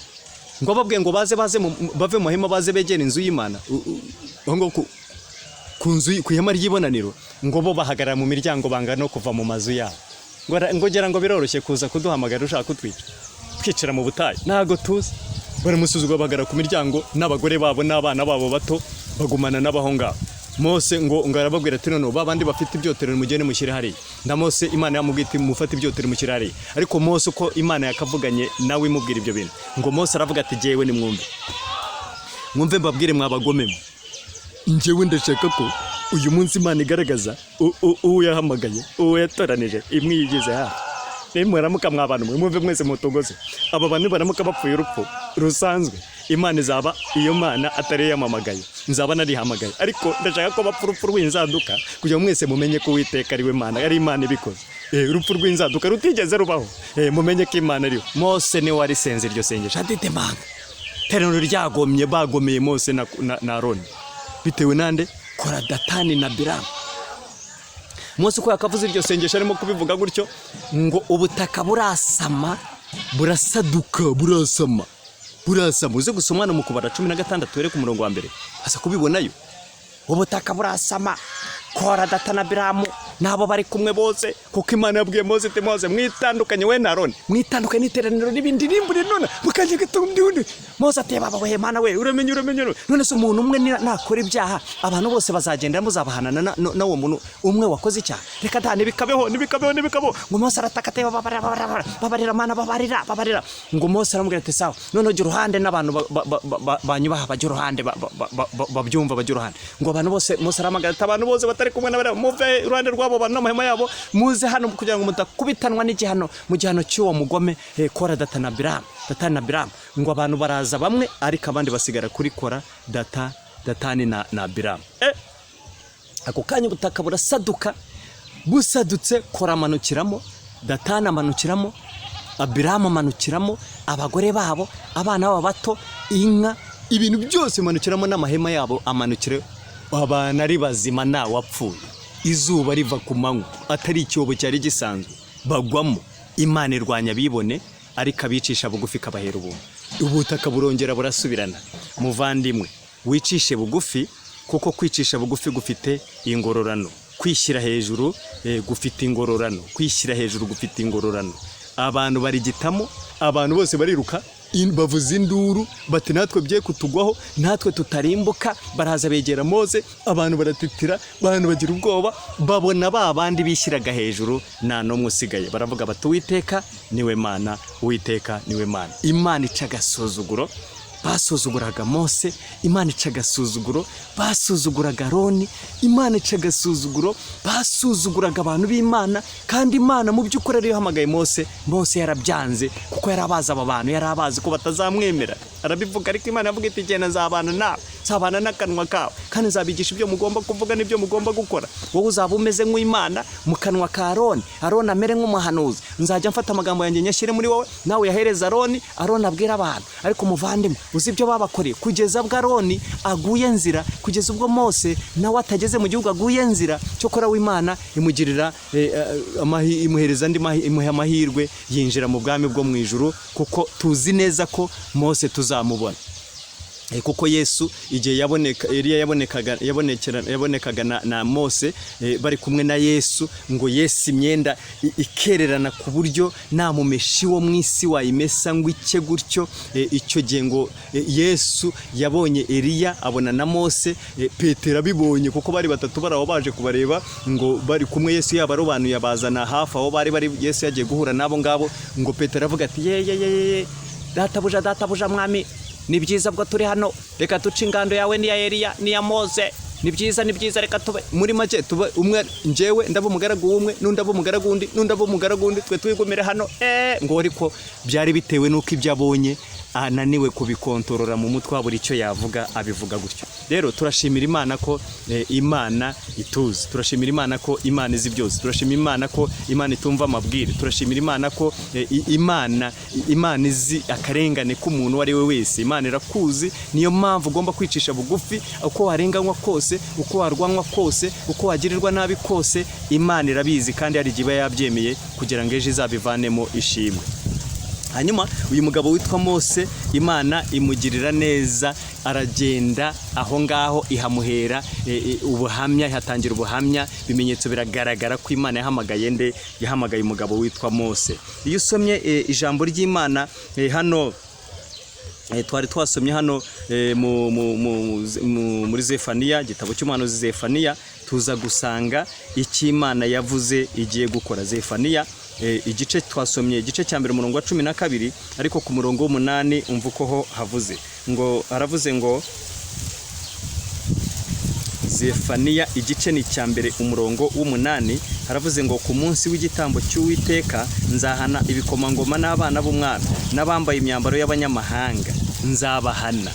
Ngo babwiye ngo bave mu hema baze begera inzu y'Imana ngo ku nzu ku ihema ry'ibonaniro, ngo bo bahagarara mu miryango banga no kuva mu mazu yabo. Ngo gera ngo biroroshye kuza kuduhamagara ushaka kutwica twicara mu butayu, ntago tuzi. Baramusuzugura bagara ku miryango n'abagore babo n'abana babo bato bagumana n'abaho ngabo. Mose ngo arababwira ati noneho babandi bafite ibyotero mugende mushyire hari. Na Mose Imana yamubwiye iti mufate ibyotero mushyire hari. Ariko Mose uko Imana yakavuganye nawe imubwira ibyo bintu, ngo Mose aravuga ati jewe ni mwumve mbabwire mwabagomemo, njyewe ndashaka ko uyu munsi Imana igaragaza uwo yahamagaye, uwo yatoranije, imwiyigize hafi. Nimwaramuka mwabantu mwumve mwese mutongoze, aba bantu baramuka bapfuye urupfu rusanzwe, Imana izaba iyo Mana atari yamamagaye, nzaba narihamagaye. Ariko ndashaka ko bapfa urupfu rw'inzaduka kugira mwese mumenye ko Uwiteka ari we Mana, ari Imana ibikoze. Urupfu rw'inzaduka rutigeze rubaho, mumenye ko Imana ariyo. Mose ni wari senze iryo sengesho adidemanga. Teraniro ryagomye bagomeye Mose na Aroni bitewe nande Kora, Datani na Abiramu. Mose ko yakavuze iryo sengesho arimo kubivuga gutyo ngo ubutaka burasama burasaduka burasama. Uze gusomana mu Kubara 16 were ku murongo wa mbere asa kubibonayo. Ubutaka burasama, Kora, Datani na Abiramu nabo bari kumwe bose, kuko Imana yabwiye Mose ati Mose mwitandukanye we na Aroni, mwitandukanye n'iteraniro n'ibindi rimbure none mukaje gitumbi undi. Mose ati baba we Mana we uramenye none se umuntu umwe nakora ibyaha abantu bose bazagenda muzabahanana nawo muntu umwe wakoze icyaha. Reka dane bikabeho ngo Mose arataka ati babarira Mana babarira. Ngo Mose aramubwira ati sawa none ujye uruhande n'abantu banyubaha bajye uruhande babyumva bajye uruhande. Ngo abantu bose Mose aramagara ati abantu bose batari kumwe n'abera muve uruhande rwabo bano mahema yabo, muze hano kugira ngo mutakubitanwa n'igihano mu gihano cy'uwo mugome Kora, Datani na Abiramu. Ngo abantu baraza bamwe ariko abandi basigara kuri Kora, Datani na Abiramu. Ako kanya ubutaka burasaduka, busadutse Kora amanukiramo, Datani amanukiramo, Abiramu amanukiramo, abagore babo, abana babo bato, inka, ibintu byose bimanukiramo n'amahema yabo amanukire. Abana ari bazima nta wapfuye, izuba riva ku manywa atari icyobo cyari gisanzwe bagwamo. Imana irwanya bibone ariko abicisha bugufi kabahera ubuntu. Ubutaka burongera burasubirana. Muvandimwe wicishe bugufi, kuko kwicisha bugufi gufite ingororano, kwishyira hejuru gufite ingororano, kwishyira hejuru gufite ingororano. Abantu barigitamo, abantu bose bariruka bavuza induru bati natwe bye kutugwaho, natwe tutarimbuka. Baraza begera Mose, abantu baratitira, abantu bagira ubwoba, babona babandi bishyiraga hejuru nta nomwe usigaye. Baravuga bati Uwiteka niwe Mana, Uwiteka niwe Mana. Imana icaga suzuguro, basuzuguraga Mose. Imana icaga suzuguro, basuzuguraga Aroni. Imana icaga suzuguro, basuzuguraga abantu b'Imana. Kandi Imana mu by'ukuri ariyo hamagaye Mose yarabyanze, kuko yarabaza aba bantu, yarabazi ko batazamwemera. Arabivuga ariko Imana yavuga iti genda nzabana nawe, nzabana n'akanwa kawe, kandi nzabigisha ibyo mugomba kuvuga n'ibyo mugomba gukora. Wowe uzaba umeze nk'Imana mu kanwa ka Aroni amere nk'umuhanuzi. Nzajya mfata amagambo yanjye nyashyire muri wowe, nawe yahereza Aroni abwira abantu. Ariko muvandimwe uzi ibyo babakoreye kugeza bwa Aroni aguye nzira, kugeza ubwo Mose nawe atageze mu gihugu aguye nzira. Cyokora w'Imana imugirira imuhereza imuha amahirwe, yinjira mu bwami bwo mu ijuru, kuko tuzi neza ko Mose tuzamubona. kuko Yesu igihe Eliya yabonekaga na Mose bari kumwe na Yesu, ngo Yesu imyenda ikererana ku buryo nta mumeshi wo mw'isi wayimesa ngo icye gutyo. Icyo gihe ngo Yesu yabonye Eliya abona na Mose, Petero abibonye kuko bari batatu baraho baje kubareba, ngo bari kumwe Yesu yabarobanuye abazana hafi aho bari Yesu yagiye guhura nabo ngabo, ngo Petero avuga ati ye databuja mwami, ni byiza bwo turi hano, reka duce ingando yawe n'iya Eliya n'iya Mose, ni byiza reka tube muri make tube umwe, njyewe ndabo umugaragu w'umwe n'undi abo umugaragu undi n'undi abo umugaragu undi, twe twigumire hano. Ngo ariko byari bitewe n'uko ibyo abonye ananiwe kubikontorora mu mutwe, buri icyo yavuga abivuga gutyo. Rero turashimira Imana ko Imana ituzi, turashimira Imana ko Imana izi byose, turashimira Imana ko Imana itumva amabwire, turashimira Imana ko Imana izi akarengane k'umuntu ari we wese. Imana irakuzi, niyo mpamvu ugomba kwicisha bugufi, uko warenganywa kose, uko warwanwa kose, uko wagirirwa nabi kose, Imana irabizi kandi hari igihe yabyemeye kugira ngo ejo izabivanemo ishimwe. Hanyuma uyu mugabo witwa Mose, Imana imugirira neza, aragenda aho ngaho ihamuhera ubuhamya, ihatangira ubuhamya, ibimenyetso biragaragara ko Imana yahamagaye umugabo witwa Mose. Iyo usomye ijambo ry'Imana hano, twari twasomye hano muri Zefaniya, igitabo cy'umuhanuzi Zefaniya, tuza gusanga icyo Imana yavuze igiye gukora. Zefaniya igice twasomye, igice cya mbere umurongo wa 12, ariko ku murongo w'8 umva uko ho havuze, ngo haravuze ngo Zefaniya igice ni cya mbere umurongo w'8 haravuze ngo ku munsi w'igitambo cy'Uwiteka nzahana ibikomangoma n'abana b'umwami n'abambaye imyambaro y'abanyamahanga, nzabahana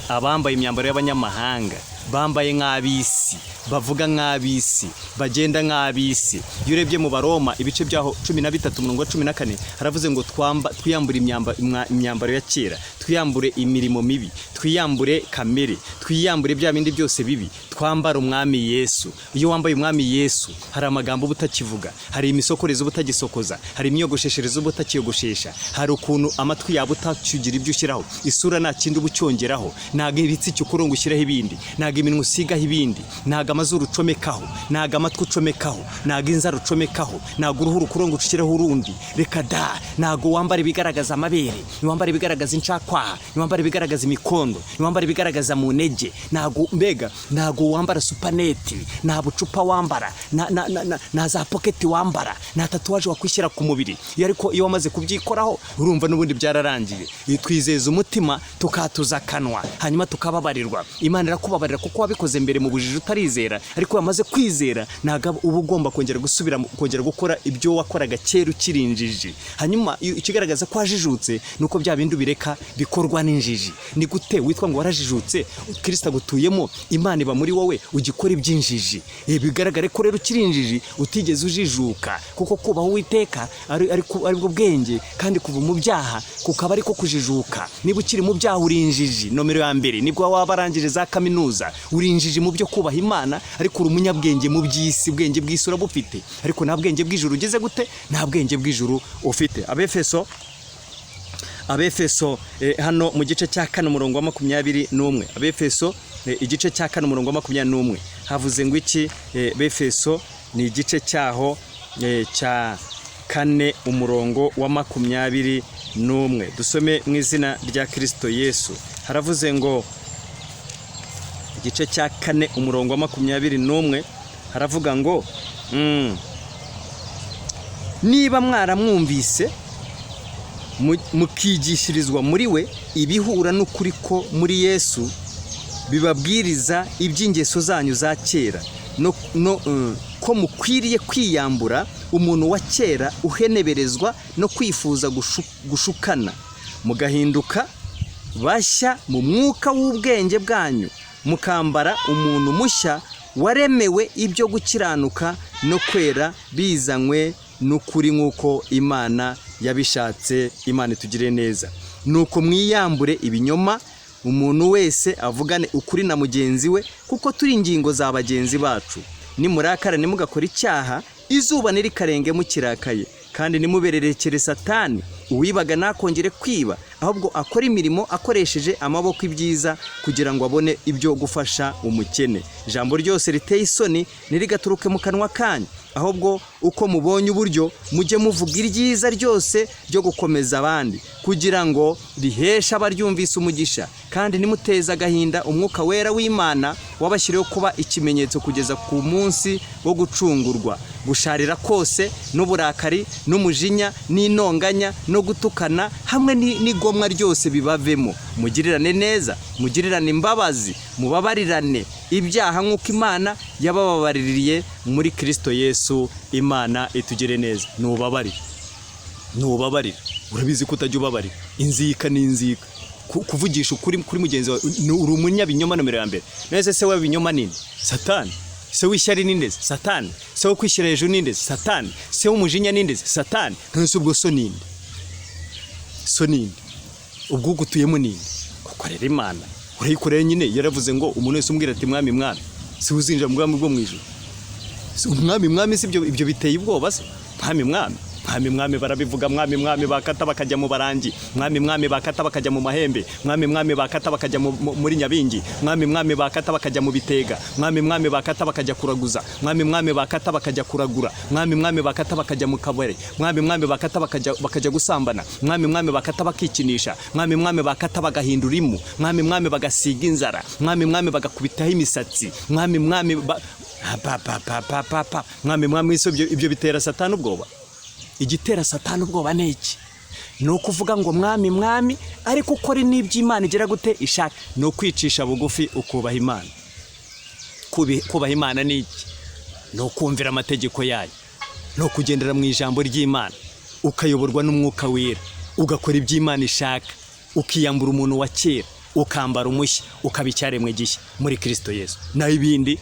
abambaye imyambaro y'abanyamahanga, bambaye nk'ab'isi, bavuga nk'ab'isi, bagenda nk'ab'isi. Iyo urebye mu Baroma ibice byaho 13 umurongo wa 14 haravuze ngo twiyambure imyambaro ya kera, twiyambure imirimo mibi, twiyambure kamere, twiyambure bya bindi byose bibi, twambara umwami Yesu. Iyo wambaye umwami Yesu hari amagambo ubutakivuga, hari imisokorezo ubutagisokoza, hari imyogoshesherezo ubutakiyogoshesha, hari ukuntu amatwi yawe utacyugira ibyo ushyiraho, isura nta kindi ubucyongeraho, ntago ibitsi cy'ukurongo ushyiraho ibindi, ntago iminwa usigaho ibindi, ntago amazuru ucomekaho, ntago amatwi ucomekaho, ntago inzara ucomekaho, ntago uruhu rukurongo ushyireho urundi. Reka da, ntago wambara ibigaragaza amabere, niwambara ibigaragaza incakwaha, niwambara ibigaragaza imikondo, niwambara ibigaragaza mu ntege, ntago wambara supaneti, nta bucupa wambara, na za poketi wambara, nta tatuwaje wakwishyira ku mubiri. Ariko iyo wamaze kubyikoraho urumva n'ubundi byararangiye. Twizeza umutima tukatuza kanwa, hanyuma tukababarirwa. Imana irakubabarira kuko wabikoze mbere mu bujiji utarizera, ariko wamaze kwizera ntago uba ugomba kongera gukora ibyo wakoraga kera ukirinjiji. Hanyuma ikigaragaza ko wajijutse nuko bya bintu bireka bikorwa n'injiji. Ni gute witwa ngo warajijutse, Kristo agutuyemo, Imana iba muri wowe, ugikora iby'injiji? Bigaragare ko rero ukirinjiji utigeze ujijuka, kuko kubaho Uwiteka ari bwo bwenge, kandi kuva mu byaha kukaba ariko kujijuka. Niba ukiri mu byaha urinjiji, nomero ya mbere nibwo wabarangije za kaminuza, urinjiji mu byo kubaha Imana, ariko uri umunyabwenge mu by'isi. Ubwenge bw'isi urabufite, ariko nta bwenge bw'ijuru ugeze gute? Nta bwenge bw'ijuru ufite. Abefeso hano mu gice cya 4 umurongo wa 21, Abefeso igice cya 4 umurongo wa 21 havuze ngo iki? Befeso ni igice cyaho cya 4 umurongo wa 21. Dusome mu izina rya Kristo Yesu. Haravuze ngo igice cya 4 umurongo wa 21 haravuga ngo niba mwaramwumvise mukigishirizwa muri we ibihura n'ukuri ko muri Yesu bibabwiriza iby'ingeso zanyu za kera, ko mukwiriye kwiyambura umuntu wa kera uheneberezwa no kwifuza gushukana, mugahinduka bashya mu mwuka w'ubwenge bwanyu, mukambara umuntu mushya waremewe ibyo gukiranuka no kwera, bizanywe n'ukuri nk'uko Imana yabishatse. Imana itugire neza. Nuko mwiyambure ibinyoma, umuntu wese avugane ukuri na mugenzi we, kuko turi ingingo za bagenzi bacu. Nimurakara nimugakora icyaha, izuba nirikarenge mukirakaye, kandi nimubererekere Satani, uwibaga nakongere kwiba, ahubwo akora imirimo akoresheje amaboko ibyiza kugira ngo abone ibyo gufasha umukene. Ijambo ryose riteye isoni ntirigaturuke mu kanwa kanyu, ahubwo uko mubonye uburyo mujye muvuga iryiza ryose ryo gukomeza abandi, kugira ngo riheshe abaryumvise umugisha. Kandi nimuteze agahinda umwuka wera w'Imana wabashyiriyeho kuba ikimenyetso kugeza ku munsi wo gucungurwa. Gusharira kose n'uburakari n'umujinya n'intonganya no gutukana hamwe n'igomwa ryose bibavemo. Mugirirane neza, mugirirane imbabazi, mubabarirane ibyaha nk'uko Imana yabababaririye muri Kristo Yesu. Imana itugire neza. Nubabarire. Urabizi ko utajya ubabarira. Inzika n'inzika. Kuvugisha ukuri kuri mugenzi wawe, uri umunyabinyoma nomero ya mbere. Nese se w'abinyoma nini? Satani. Se w'ishyari ninde? Satani. Se wo kwishyira hejuru ninde? Satani. Se w'umujinya ninde? Satani. Nonese ubwo so ninde? Ubwo gutuyemo ninde? Kuko rero Imana urayikorera nyine, yaravuze ngo umuntu wese umbwira ati mwami mwami, si uzinjira mu bwami bwo mu ijuru. Umwami si ibyo biteye ubwoba se? Mwami barabivuga, mwami bakata bakajya mu barangi, mwami bakata bakajya mu mahembe, mwami bakata bakajya muri nyabingi, mwami bakata bakajya mu bitega, mwami bakata bakajya kuraguza, mwami bakata bakajya kuragura, mwami bakata bakajya mu kabare, mwami bakata bakajya gusambana, mwami bakata bakikinisha, mwami bakata bagahindura imu, mwami bagasiga inzara, mwami bagakubitaho imisatsi, mwami ibyo bitera Satani ubwoba. Igitera Satani ubwoba ni iki? Ni ukuvuga ngo mwami ariko ukora n'iby'Imana igira gute ishaka. Ni ukwicisha bugufi ukubaha Imana. Kubaha Imana ni iki? Ni ukumvira amategeko yayo, ni ukugendera mu ijambo ry'Imana, ukayoborwa n'umwuka wera, ugakora iby'Imana ishaka, ukiyambura umuntu wa kera, ukambara umushya, ukaba icyaremwe gishya muri Kristo Yesu. Naho ibindi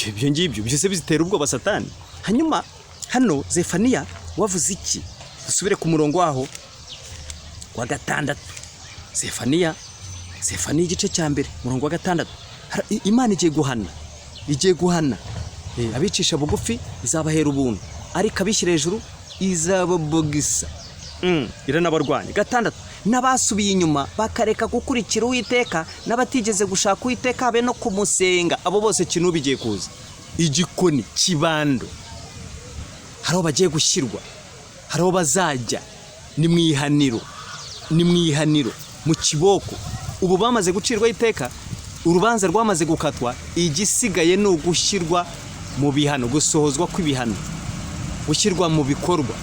ibyo ngibyo byose bizitera ubwoba Satani. Hanyuma hano Zefaniya wavuze iki? Dusubire ku murongo waho wa 6. Zefaniya igice cya mbere murongo wa 6. Imana igiye guhana abicisha bugufi izabahera ubuntu, ariko abishyira hejuru izababogisa. Iranabarwanya. 6. N'abasubiye inyuma bakareka gukurikira Uwiteka, n'abatigeze gushaka Uwiteka habe no kumusenga, abo bose kinu bigiye kuza. Igikoni kibando, hariho bagiye gushyirwa, hariho bazajya, ni mwihaniro mu kiboko. Ubu bamaze gucirwa iteka, urubanza rwamaze gukatwa, igisigaye ni ugushyirwa mu bihano, gusohozwa kw'ibihano, gushyirwa mu bikorwa.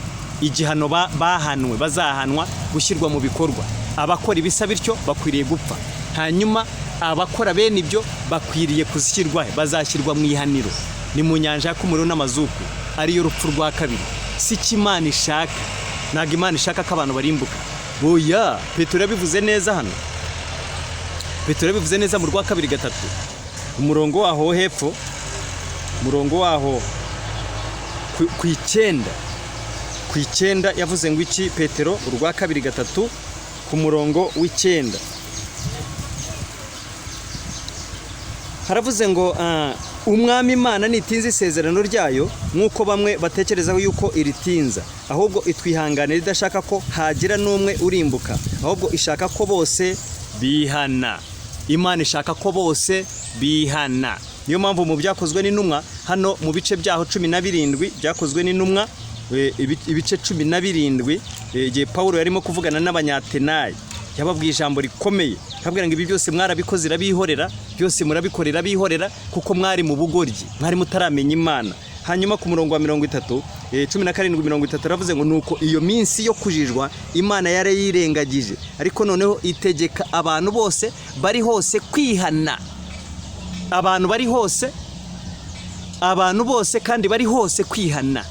Igihano bahanwe bazahanwa, gushyirwa mu bikorwa. Abakora ibisa bityo bakwiriye gupfa, hanyuma abakora bene ibyo bakwiriye kuzishyirwa, bazashyirwa mu ihaniro. Ni mu nyanja y'umuriro n'amazuku, ariyo rupfu rwa kabiri. Si Imana ishaka, ntabwo Imana ishaka ko abantu barimbuka. Oya, Petero yabivuze neza hano. Petero yabivuze neza mu rwa 2:3, umurongo waho hepfo, umurongo waho ku 9 yavuze ngo iki? Petero urwa 2:3 ku murongo w'9 haravuze ngo umwami Imana nitinze isezerano ryayo nk'uko bamwe batekerezaho yuko iritinza, ahubwo itwihanganira idashaka ko hagira n'umwe urimbuka, ahubwo ishaka ko bose bihana. Imana ishaka ko bose bihana. Niyo mpamvu mu byakozwe n'intumwa hano mu bice byaho 17 byakozwe n'intumwa, ibice 17, igihe Paulo yarimo kuvugana n'abanyatenayi, yababwiye ijambo rikomeye, kabwira ngo ibi byose mwarabikoze irabihorera, byose murabikorera bihorera, kuko mwari mu bugoryi, mwari mutaramenya Imana. Hanyuma ku murongo wa 30, 17:30 aravuze ngo nuko iyo minsi yo kujijwa Imana yarayirengagije, ariko noneho itegeka abantu bose bari hose kwihana. Abantu bose kandi bari hose kwihana.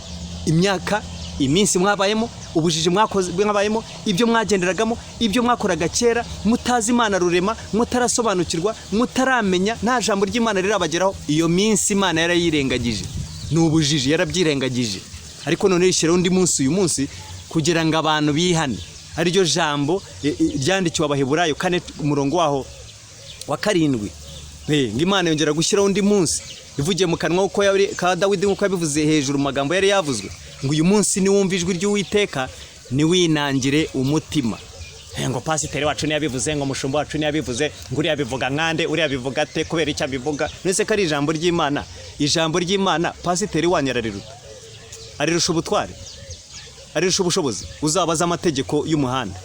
Imyaka, iminsi mwabayemo, ubujiji mwabayemo, ibyo mwagenderagamo, ibyo mwakoraga kera, mutazi Imana rurema, mutarasobanukirwa, mutaramenya, nta jambo ry'Imana rirabageraho. Iyo minsi Imana yarayirengagije, ni ubujiji, yarabyirengagije. Ariko none ishyiraho undi munsi, uyu munsi, kugira ngo abantu bihane. Ariryo jambo ryandikiwe Abaheburayo 4 umurongo waho wa 7. Ngo Imana yongera gushyiraho undi munsi, ivugiye mu kanwa uko ka Dawidi nk'uko yabivuze hejuru mu magambo yari yavuzwe, ngo uyu munsi niwumva ijwi ry'Uwiteka niwinangire umutima. ngo pasiteri wacu niyabivuze, ngo mushumba wacu niyabivuze, ngo uriya bivuga nkande, uriya bivuga ate, kubera icyo abivuga. Nese ko ari ijambo ry'Imana. Ijambo ry'Imana pasiteri wanyu arariruta, arirusha ubutware, arirusha ubushobozi. Uzabaza amategeko y'umuhanda,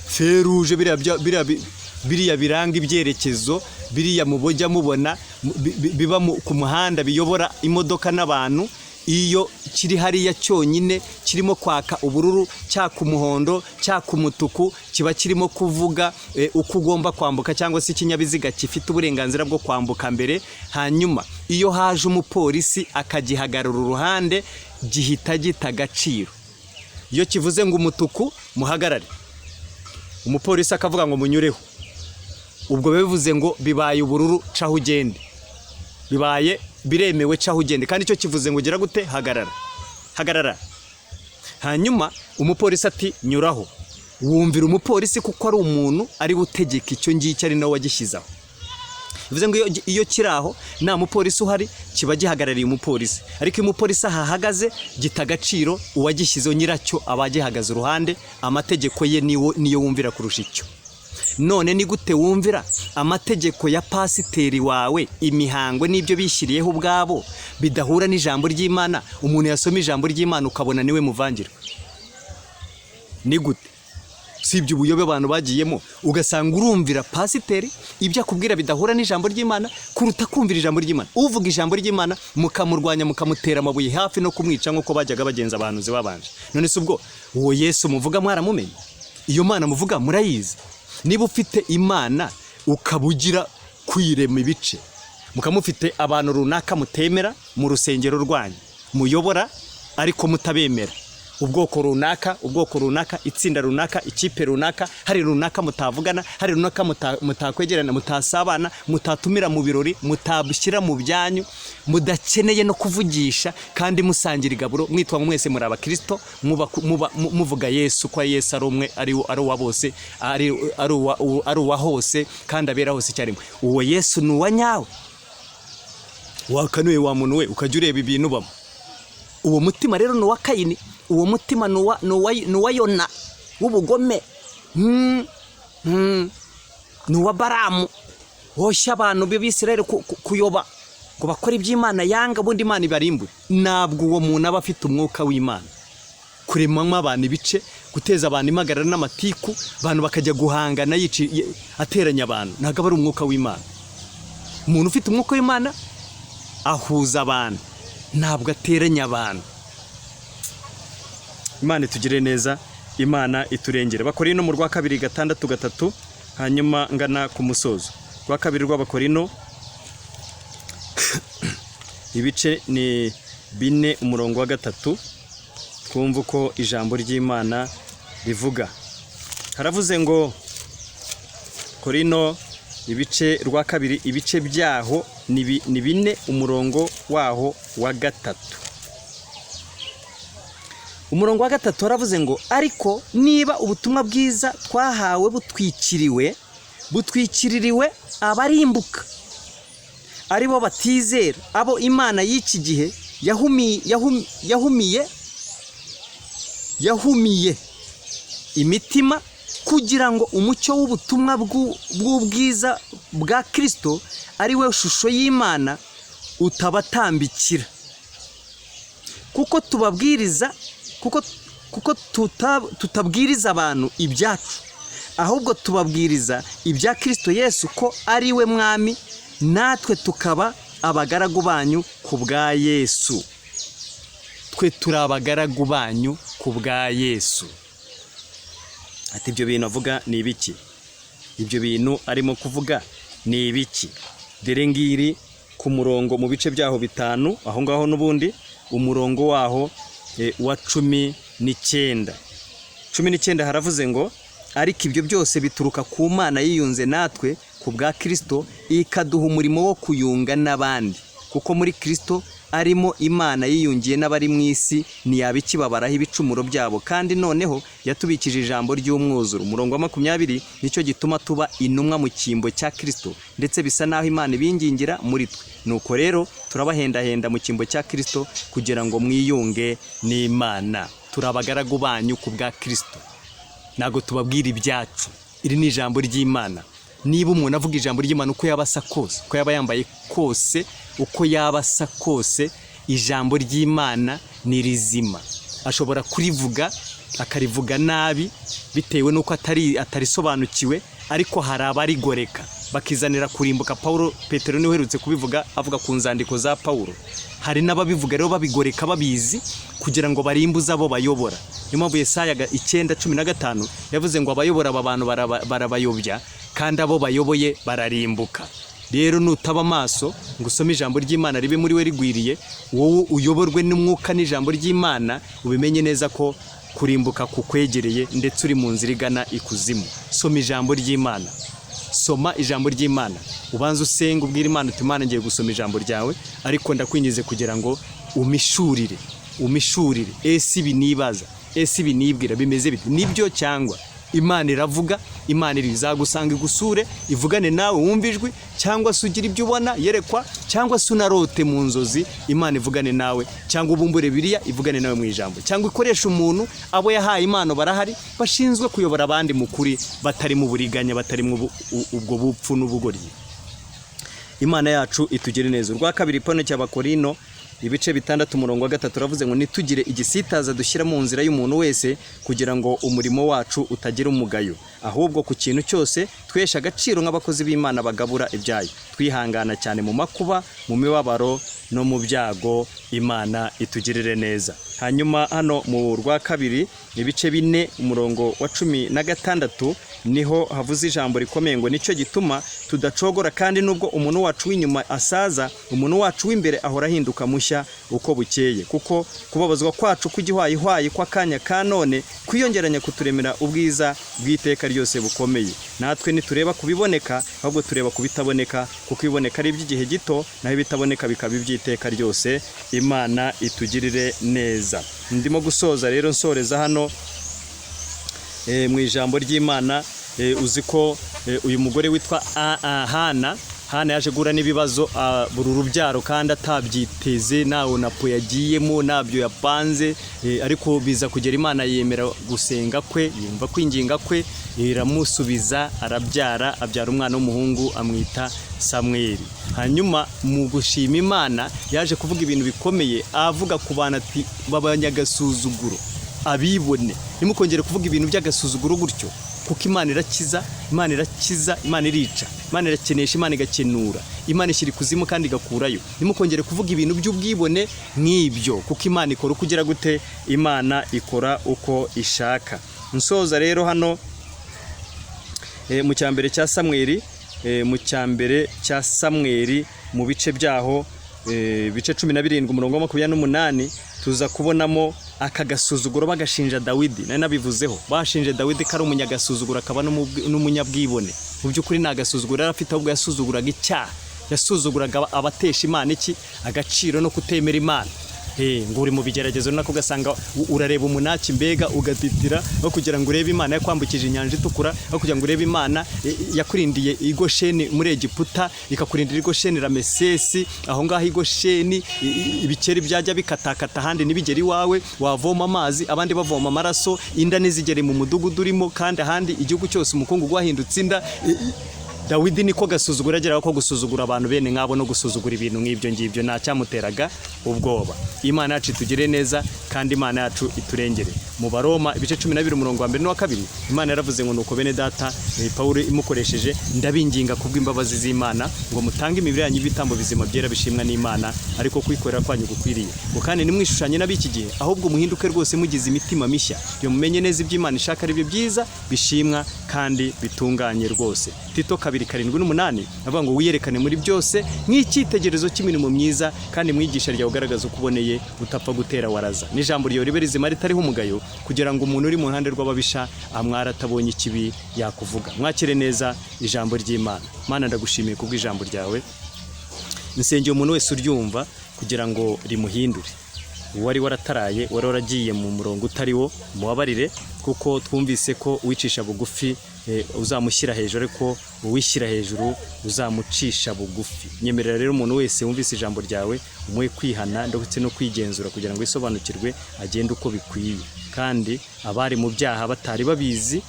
feruje, biriya biranga ibyerekezo, biriya mubojya mubona biba ku muhanda biyobora imodoka n'abantu. Iyo kiri hariya cyonyine kirimo kwaka ubururu, cyaka umuhondo, cyaka umutuku, kiba kirimo kuvuga uko ugomba kwambuka, cyangwa se ikinyabiziga gifite uburenganzira bwo kwambuka mbere. Hanyuma iyo haje umupolisi akagihagarara uruhande, gihita gita agaciro. Iyo kivuze ngo umutuku muhagarare, umupolisi akavuga ngo munyureho, ubwo bivuze ngo bibaye ubururu, caho ugende, bibaye biremewe, caho ugende. Kandi icyo kivuze ngo ugira gute? Hagarara, hagarara. Hanyuma umupolisi ati nyuraho, wumvira umupolisi kuko ari umuntu ari butegeka icyo ngicyo, ari nawe wagishyizaho. Bivuze ngo iyo kiraho nta mupolisi uhari, kiba gihagarariye umupolisi. Ariko iyo umupolisi ahahagaze, gita agaciro uwagishyizeho, nyiracyo aba agihagaze uruhande. Amategeko ye niyo wumvira kurusha icyo. None ni gute wumvira amategeko ya pasiteri wawe, imihango n'ibyo bishyiriyeho ubwabo bidahura n'ijambo ry'Imana? Umuntu yasoma ijambo ry'Imana ukabona niwe muvangirwa. Ni gute? Sibyo ubuyobe abantu bagiyemo, ugasanga urumvira pasiteri ibyo akubwira bidahura n'ijambo ry'Imana kuruta kumvira ijambo ry'Imana. Uvuga ijambo ry'Imana mukamurwanya, mukamutera amabuye hafi no kumwica, nk'uko bajyaga bagenza abantu zibabanje. None se ubwo uwo Yesu muvuga mwaramumenye? Iyo Mana muvuga murayizi? Niba ufite Imana ukabugira kwirema ibice, mukamufite abantu runaka mutemera mu rusengero rwanyu, muyobora ariko mutabemera, ubwoko runaka, itsinda runaka, ikipe runaka, hari runaka mutavugana, hari runaka mutakwegerana, mutasabana, mutatumira mu birori, mutabushyira mu byanyu, mudakeneye no kuvugisha, kandi musangira igaburo, mwitwa mwese muri abakristo, muvuga Yesu ko Yesu ari umwe, ari uwa bose, ari uwa hose, kandi abera hose icyarimwe. Uwo Yesu ni uwa nyawe. Wakanuye wa muntu we ukajya ureba ibintu bamo. Uwo mutima rero ni uwa Kayini. Uwo mutima ni uwa Yona w'ubugome, ni uwa Baramu woshya abantu b'Abisirayeli kuyoba ngo bakore iby'Imana yanga, ubundi Imana ibarimbure. Ntabwo uwo muntu aba afite umwuka w'Imana. Kuremamo abantu ibice, guteza abantu impagarara n'amatiku, abantu bakajya guhangana ateranya abantu, ntabwo aba ari umwuka w'Imana. Umuntu ufite umwuka w'Imana ahuza abantu, ntabwo ateranya abantu. Imana itugire neza, Imana iturengere. Abakorino mu rwa 2:6-3, hanyuma ngana ku musozo. Rwa 2 rw'Abakorino ibice ni 4 umurongo wa 3, twumva uko ijambo ry'Imana rivuga. Haravuze ngo Korino ibice rwa 2 ibice byaho ni 4 umurongo waho wa 3. Umurongo wa 3 haravuze ngo ariko niba ubutumwa bwiza twahawe butwikiririwe abarimbuka, ari bo batizera, abo Imana y'iki gihe yahumiye imitima, kugira ngo umucyo w'ubutumwa bw'ubwiza bwa Kristo ari we shusho y'Imana utabatambikira. Kuko tutabwiriza abantu ibyacu, ahubwo tubabwiriza ibya Kristo Yesu ko ari we mwami, natwe tukaba abagaragu banyu ku bwa Yesu. Twe turi abagaragu banyu ku bwa Yesu. Ati ibyo bintu avuga ni ibiki? Ibyo bintu arimo kuvuga ni ibiki? Dore ngiri ku murongo mu bice byaho 5, aho ngaho n'ubundi umurongo waho wa 19 haravuze ngo ariko ibyo byose bituruka ku Mana yiyunze natwe ku bwa Kristo, ikaduha umurimo wo kuyunga n'abandi, kuko muri Kristo arimo Imana yiyungiye n'abari mu isi ntiyabikibabaraho ibicumuro byabo, kandi noneho yatubikije ijambo ry'umwuzuro. Umurongo wa 20 nicyo gituma tuba intumwa mu cyimbo cya Kristo, ndetse bisa naho Imana ibingingira muri twe. Nuko rero turabahendahenda mu cyimbo cya Kristo kugira ngo mwiyunge n'Imana. Turabagaragu banyu ku bwa Kristo. ntabwo tubabwira ibyacu. Iri ni ijambo ry'Imana. Niba umuntu avuga ijambo ry'Imana uko yaba asa kose, uko yaba yambaye kose, uko yaba asa kose, ijambo ry'Imana ni rizima. Ashobora kurivuga akarivuga nabi bitewe n'uko atarisobanukiwe, ariko hari abarigoreka bakizanira kurimbuka. Petero niwe uherutse kubivuga, avuga ku nzandiko za Pawulo. Hari n'ababivuga rero babigoreka babizi kugira ngo barimbuze abo bayobora. Niyo mpamvu Yesaya 9:15 yavuze ngo abayobora aba bantu barabayobya kandi abo bayoboye bararimbuka. Rero nutaba amaso ngo usome ijambo ry'Imana ribe muri we rigwiriye, wowe uyoborwe n'umwuka n'ijambo ry'Imana, ubimenye neza ko kurimbuka kukwegereye ndetse uri mu nzira igana ikuzimu. Soma ijambo ry'Imana. Soma ijambo ry'Imana. Ubanza usenga ubwira Imana uti Imana ngiye gusoma ijambo ryawe, ariko ndakwingize kugira ngo umishurire. Ese ibi nibaza, ese ibi nibwira bimeze bite? Nibyo cyangwa Imana iravuga, Imana izagusanga igusure, ivugane nawe wumva ijwi, cyangwa se ugira ibyo ubona yerekwa, cyangwa se unarote mu nzozi Imana ivugane nawe, cyangwa ubumbure Bibiliya ivugane nawe mu ijambo, cyangwa ikoresha umuntu abo yahaye impano barahari bashinzwe kuyobora abandi mu kuri, batari mu buriganya, batari mu ubwo bupfu n'ubugoryi. Imana yacu itugire neza. Urwa kabiri Pawulo cy'Abakorino 6:3 ravuze ngo nitugire igisitaza dushyira mu nzira y'umuntu wese kugira ngo umurimo wacu utagira umugayo, ahubwo ku kintu cyose twesha agaciro nk'abakozi b'Imana bagabura ibyayo, twihangana cyane mu makuba, mu mibabaro no mu byago. Imana itugirire neza. Hanyuma hano mu rwa kabiri 4:16 niho havuze ijambo rikomeye ngo nicyo gituma tudacogora, kandi nubwo umuntu wacu w'inyuma asaza, umuntu wacu w'imbere ahora ahinduka mushya uko bukeye, kuko kubabazwa kwacu kugihwayihwayi kw'akanya ka none kwiyongeranya kuturemera ubwiza bw'iteka ryose bukomeye. Natwe nitureba kubiboneka ahubwo tureba kubitaboneka, kuko ibiboneka ari iby'igihe gito, naho ibitaboneka bikaba iby'iteka ryose. Imana itugirire neza. Ndimo gusoza rero nsoreza hano mu ijambo ry'Imana. Uzi ko uyu mugore witwa Hana yaje guhura n'ibibazo, buri urubyaro kandi atabyiteze, nawe napo yagiyemo nabyo yapanze, ariko biza kugera Imana yemera gusenga kwe, yumva kwinginga kwe, iramusubiza, abyara umwana w'umuhungu amwita Samweli. Hanyuma mu gushima Imana yaje kuvuga ibintu bikomeye, avuga ku bana ati babanyagasuzuguro, abibone. Nimukongere kuvuga ibintu by'agasuzuguro gutyo, kuko Imana irakiza, Imana irakiza, Imana irica, Imana irakenesha, Imana igakenura, Imana ishyira ikuzimu kandi igakurayo. Nimukongere kuvuga ibintu by'ubwibone nk'ibyo, kuko Imana ikora uko ugira gute, Imana ikora uko ishaka. Nsoza rero hano mu cyambere cya Samweli, mu bice byaho bice 17:28 tuza kubonamo aka gasuzuguro bagashinja Dawidi. Nari nabivuzeho, bashinje Dawidi ko ari umunyagasuzuguro akaba n'umunyabwibone. Mu by'ukuri nta gasuzuguro yari afite, ahubwo yasuzuguraga icyaha, yasuzuguraga abatesha Imana agaciro no kutemera Imana. Ngo uri mu bigeragezo nako ugasanga urareba umunaki mbega ugatitira, aho kugira ngo urebe Imana yakwambukije inyanja itukura, aho kugira ngo urebe Imana yakurindiye i Gosheni muri Egiputa, ikakurindira i Gosheni Ramesesi, aho ngaho i Gosheni ibikeri byajya bikatakata ahandi nibigera iwawe, wavoma amazi abandi bavoma amaraso, inda nizigere mu mudugudu urimo, kandi ahandi igihugu cyose umukungugu wahindutse inda. Dawidi niko gasuzugura ageraho ko gusuzugura abantu bene nk'abo no gusuzugura ibintu nk'ibyo ngibyo nta cyamuteraga ubwoba. Imana yacu itugire neza kandi Imana yacu iturengere. Mu Baroma ibice 12:1-2 Imana yaravuze ngo nuko bene data, Pawulo imukoresheje, ndabinginga kubw'imbabazi z'Imana ngo mutange imibiri yanyu ibitambo bizima byera bishimwa n'Imana, ariko kwikorera kwanyu gukwiriye. Ngo kandi nimwishushanye n'abiki gihe, ahubwo muhinduke rwose mugize imitima mishya, yo mumenye neza iby'Imana ishaka ari byo byiza, bishimwa kandi bitunganye rwose. Tito 2:7-8 avuga ngo wiyerekane muri byose nk'icyitegererezo cy'imirimo myiza, kandi mwigisha ryawe ugaragaza uko uboneye, utapfa gutera waraza. N'ijambo ryawe ribe rizima ritariho umugayo, kugira ngo umuntu uri mu ruhande rw'ababisha amwara atabonye ikibi yakuvuga. Mwakire neza ijambo ry'Imana. Mana ndagushimiye kubw'ijambo ryawe, nsengeye umuntu wese uryumva kugira ngo rimuhindure. Wari warataraye, wari waragiye mu murongo utari wo, mubabarire, kuko twumvise ko uwicisha bugufi uzamushyira hejuru, ariko uwishyira hejuru uzamucisha bugufi. Nyemerera rero umuntu wese wumvise ijambo ryawe umuhe kwihana ndetse no kwigenzura kugira ngo isobanukirwe agende uko bikwiye. Kandi abari mu byaha batari babizi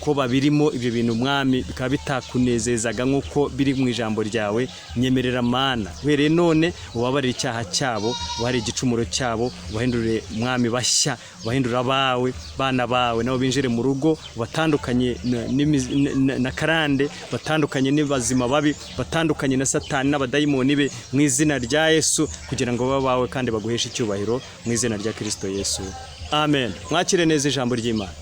ko babirimo ibyo bintu mwami bikaba bitakunezezaga nk'uko biri mu ijambo ryawe, nyemerera Mana uhereye none ubabarire icyaha cyabo, ubabarire igicumuro cyabo, ubahindurire mwami bashya, ubahindurire abawe, bana bawe nabo binjire mu rugo, batandukanye na karande, batandukanye n'abazima babi, batandukanye na Satani n'abadayimoni be, mu izina rya Yesu, kugira ngo babawe kandi baguheshe icyubahiro mu izina rya Kristo Yesu. Amen. Mwakire neza ijambo ry'Imana.